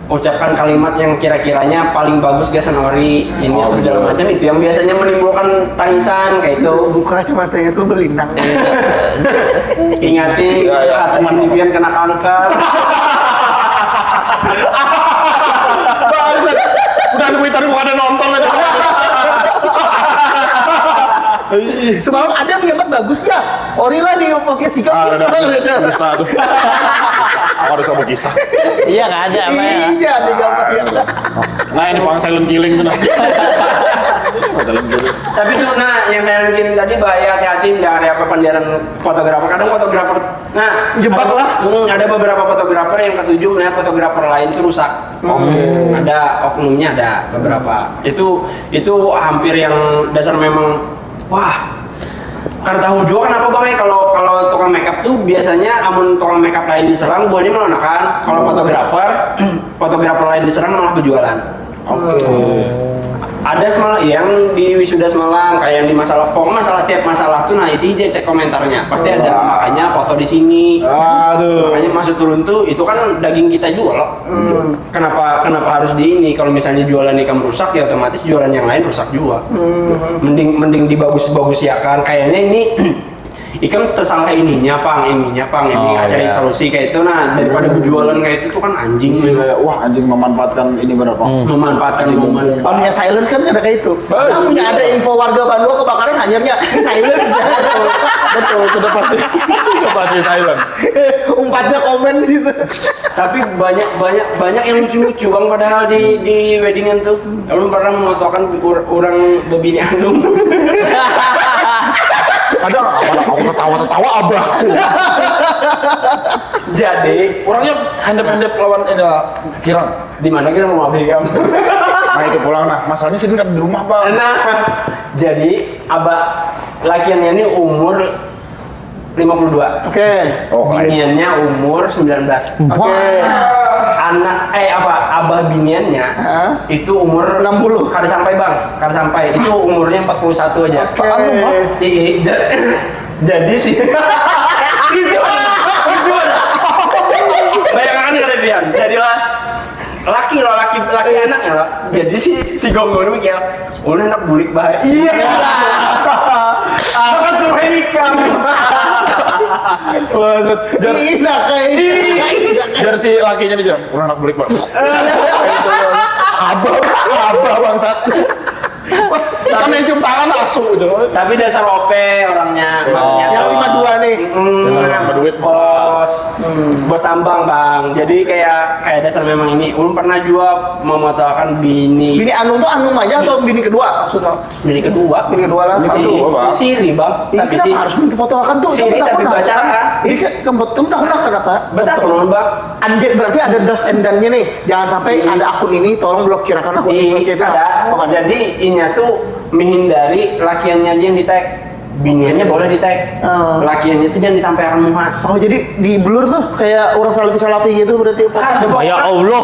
[SPEAKER 3] Ucapkan kalimat yang kira-kiranya paling bagus gasan Ori ini apa segala macam itu yang biasanya menimbulkan tangisan kayak itu.
[SPEAKER 5] Buka kacamatanya tuh berlinang.
[SPEAKER 3] Ingati saat teman Vivian kena kanker.
[SPEAKER 4] Udah duitan gua ada nonton aja.
[SPEAKER 5] Semalam ada pendapat bagus ya. Ori lah di podcast sikap.
[SPEAKER 4] Ada dusta tuh. Aku harus sama kisah.
[SPEAKER 2] Iya nggak ada apa ya?
[SPEAKER 5] Iya, di gambar ya.
[SPEAKER 4] Nah ini bang silent killing tuh. Silent killing.
[SPEAKER 3] Tapi tuh nah yang saya mungkin tadi bahaya hati-hati dari apa pendiaran fotografer. Kadang fotografer, nah
[SPEAKER 5] Jebak lah.
[SPEAKER 3] Ada beberapa fotografer yang ketujuh melihat fotografer lain itu rusak. Ada oknumnya ada beberapa. Itu hampir yang dasar memang wah. Karena tahu juga kenapa bang ya kalau tukang makeup tuh biasanya amun tukang makeup lain diserang buahnya melanakan. Kalau fotografer lain diserang malah berjualan. Ada semalam yang di wisuda semalam kayak yang di masalah tiap masalah tuh nah itu dia cek komentarnya pasti ada makanya foto di sini. Makanya masuk turun tuh itu kan daging kita jual loh. Kenapa harus di ini kalau misalnya jualan ikan rusak ya otomatis jualan yang lain rusak juga. Mending dibagus-bagus ya kan kayaknya ini ikan tersangka ini cari solusi kayak itu nah daripada berjualan kayak itu tuh kan anjing.
[SPEAKER 4] Kayak wah anjing memanfaatkan ini berapa?
[SPEAKER 3] Memanfaatkan momen.
[SPEAKER 5] Punya silence kan ada kayak itu. Punya ada info warga Bandung kebakaran hanyarnya silence.
[SPEAKER 4] Betul, sudah pasti silent.
[SPEAKER 5] Umpatnya komen gitu.
[SPEAKER 3] Tapi banyak yang lucu-lucu bang padahal di weddingan tuh. Belum pernah memotokan orang bebini andung.
[SPEAKER 4] Ada aku ketawa abahku.
[SPEAKER 3] Jadi
[SPEAKER 4] Orangnya handap-handap lawan ini lah, Kirang.
[SPEAKER 3] di mana kita mau abang?
[SPEAKER 4] Nah itu pulang nah, masalahnya sini kan di rumah bang.
[SPEAKER 3] Nah, jadi abah lakiannya ini umur 52.
[SPEAKER 5] Oke.
[SPEAKER 3] Biniannya umur 19. Abah biniannya itu umur
[SPEAKER 5] 60.
[SPEAKER 3] Kada sampai itu umurnya 41 aja. Jadi sih lucu bayangkan kada Bian jadilah laki anaknya lah. Jadi si gonggong mikir udah anak bulik baik. Iya. Kan tuh ikan.
[SPEAKER 5] Iya kayak
[SPEAKER 4] Biar si lakinya nih jam, udah anak belik bang. Abah bangsat. Kan yang cium tangan masuk itu.
[SPEAKER 3] Tapi dasar OP orangnya, makanya
[SPEAKER 5] Yang 52 nih.
[SPEAKER 4] Dasar yang berduit.
[SPEAKER 3] bos tambang bang. Jadi kayak dasar memang ini. Ulun pernah juga memotokan bini
[SPEAKER 5] Bini Anung tuh Anung aja atau bini kedua maksudnya?
[SPEAKER 3] bini kedua.
[SPEAKER 5] Bini kedua lah.
[SPEAKER 4] Bini kedua, Bang.
[SPEAKER 3] Siri bang.
[SPEAKER 5] Ini
[SPEAKER 3] Tapi
[SPEAKER 5] kenapa
[SPEAKER 3] sih
[SPEAKER 5] harus menfotokan tuh?
[SPEAKER 3] Siri
[SPEAKER 5] Kamu
[SPEAKER 3] tapi
[SPEAKER 5] tahu
[SPEAKER 3] bacaan.
[SPEAKER 5] Ini kamu tahu kenapa?
[SPEAKER 3] betul non bang.
[SPEAKER 5] Anjir berarti ada das and done-nya nih. Jangan sampai ada akun ini tolong blokirkan akun ini
[SPEAKER 3] Iya,
[SPEAKER 5] itu.
[SPEAKER 3] ada.
[SPEAKER 5] Oh, ada.
[SPEAKER 3] Jadi inya tuh menghindari lakiannya aja yang di tag. Biniannya boleh di tag.
[SPEAKER 5] Oh.
[SPEAKER 3] Lakiannya itu jangan ditampilkan muka.
[SPEAKER 5] Oh jadi di blur tuh kayak orang salafi gitu berarti apa?
[SPEAKER 2] Ya Allah.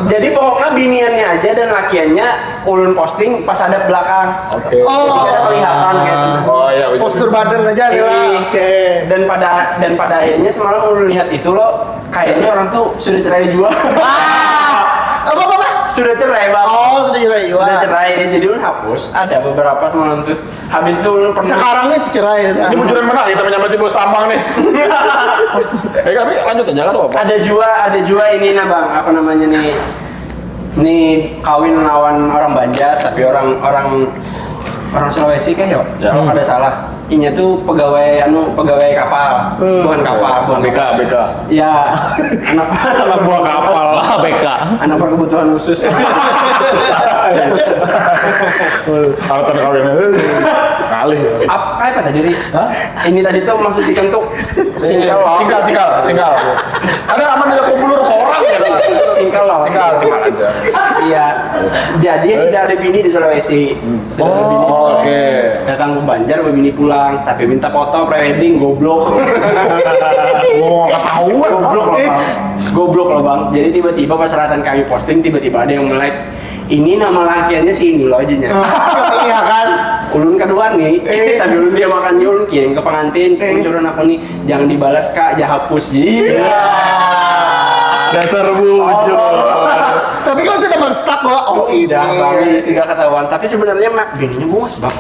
[SPEAKER 3] Jadi pokoknya biniannya aja dan lakiannya ulun posting pas ada belakang.
[SPEAKER 4] Oke.
[SPEAKER 3] Jadi ada kelihatan kayak gitu.
[SPEAKER 4] Oh iya.
[SPEAKER 5] Postur badan aja nih lah.
[SPEAKER 3] Iya.
[SPEAKER 5] Oke.
[SPEAKER 3] Dan pada akhirnya semalam ulun lihat itu loh, kayaknya orang tuh sudah cerai juga.
[SPEAKER 5] Apa?
[SPEAKER 3] Sudah cerai bang.
[SPEAKER 5] Oh sudah cerai.
[SPEAKER 3] Sudah
[SPEAKER 5] Wah.
[SPEAKER 3] cerai, jadi ulun hapus. Ada beberapa semalam tuh. Habis itu ulun pernah.
[SPEAKER 5] Sekarang nih cerai.
[SPEAKER 4] Ini bujuran mana kita menyamati bos tambang nih. Tapi lanjut aja kan apa?
[SPEAKER 3] Ada juga ini nah bang, apa namanya nih? Nih kawin lawan orang Banjar, tapi orang Sulawesi kan ya? Kalau ada salah. Inya tuh pegawai kapal, bukan kapal, bukan
[SPEAKER 4] BK.
[SPEAKER 3] Ya, anak
[SPEAKER 4] buah kapal.
[SPEAKER 2] Ah, BK.
[SPEAKER 3] anak berkebutuhan khusus.
[SPEAKER 4] Alatan kawin. Kali.
[SPEAKER 3] Apa tadi Ri? Ini tadi tuh maksud dikentuk singkal loh.
[SPEAKER 4] Singkal. Ada aman ada kumpulur seorang ya.
[SPEAKER 3] Singkal loh.
[SPEAKER 4] Singkal aja.
[SPEAKER 3] Iya. Jadi sudah ada bini di Sulawesi. Sudah ada bini di Sulawesi.
[SPEAKER 4] Oke.
[SPEAKER 3] Datang ke Banjar, bini pulang, tapi minta foto pre-wedding, goblok.
[SPEAKER 4] Oh, ketahuan.
[SPEAKER 3] Goblok loh bang. Jadi tiba-tiba pas selatan kami posting, tiba-tiba ada yang melek. Ini nama lakiannya si ini loh aja.
[SPEAKER 5] Iya kan?
[SPEAKER 3] Ulun kedua nih, tapi ulun dia makan ulun kirim ke pengantin. Uncuran aku nih, jangan dibalas kak, jangan hapus. Iya.
[SPEAKER 4] Dasar bujur.
[SPEAKER 5] Tapi kalau sudah men-stuck kok. Oh
[SPEAKER 3] Udah bang,
[SPEAKER 5] ini.
[SPEAKER 3] ini sudah ketahuan. Tapi sebenarnya mak bininya bos bang.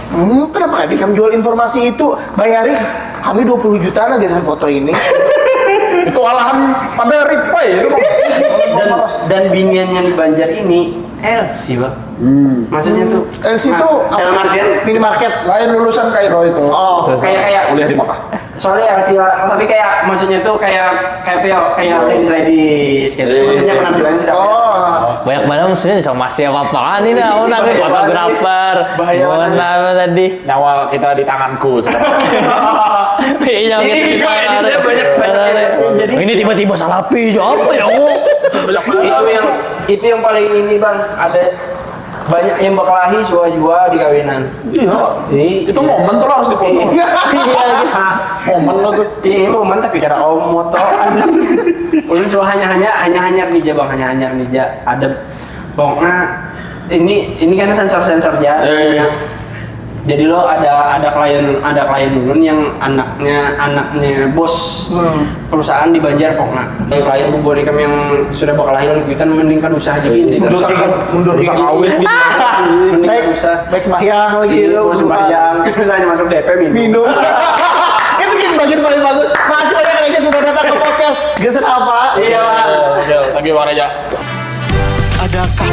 [SPEAKER 5] Kenapa kami kamu jual informasi itu? Bayarin kami 20 juta aja san foto ini.
[SPEAKER 4] Itu alahan pada ripai itu.
[SPEAKER 3] Dan biniannya di Banjar ini LC bang. Maksudnya tuh
[SPEAKER 5] LC itu
[SPEAKER 3] dalam artian
[SPEAKER 5] minimarket.
[SPEAKER 4] Lain lulusan Kairo itu.
[SPEAKER 5] Oh,
[SPEAKER 3] kayak
[SPEAKER 4] Kuliah di Makkah.
[SPEAKER 3] soalnya LC tapi kayak maksudnya tuh kayak ladies gitu. Maksudnya penampilannya sudah
[SPEAKER 2] Banyak banget maksudnya sama masih apa kan ini aku nanti fotografer.
[SPEAKER 3] Bahaya
[SPEAKER 2] Mohon
[SPEAKER 3] banget.
[SPEAKER 2] maaf tadi.
[SPEAKER 4] Nyawa kita di tanganku sekarang.
[SPEAKER 2] Iya gitu.
[SPEAKER 3] Jadi
[SPEAKER 2] Ini tiba-tiba salapi apa ya?
[SPEAKER 3] itu yang paling ini bang, ada banyak yang berkelahi jua di kawinan.
[SPEAKER 4] Iya. Itu momen tuh harus dipoto.
[SPEAKER 3] Momen lo tuh. Ini momen tapi karena kaum moto. Ulun suruh hanya nija bang, hanya nija. Ada pokoknya ini kan sensor aja. Jadi lo ada klien ulun yang anaknya bos perusahaan di Banjar pokoknya. Klien buat kami yang sudah berkelahi lalu kita mending kan usaha aja gini.
[SPEAKER 4] Mundur rusak kawin gitu.
[SPEAKER 3] Mending
[SPEAKER 5] baik,
[SPEAKER 3] usaha.
[SPEAKER 5] baik sembahyang lagi.
[SPEAKER 3] Gitu, sembahyang. Usahanya masuk DP minum.
[SPEAKER 5] Itu bikin bagian paling bagus. Makasih banyak Reja sudah datang ke podcast. Geser apa?
[SPEAKER 3] Iya bang.
[SPEAKER 4] Lagi Bang Reja.
[SPEAKER 1] Adakah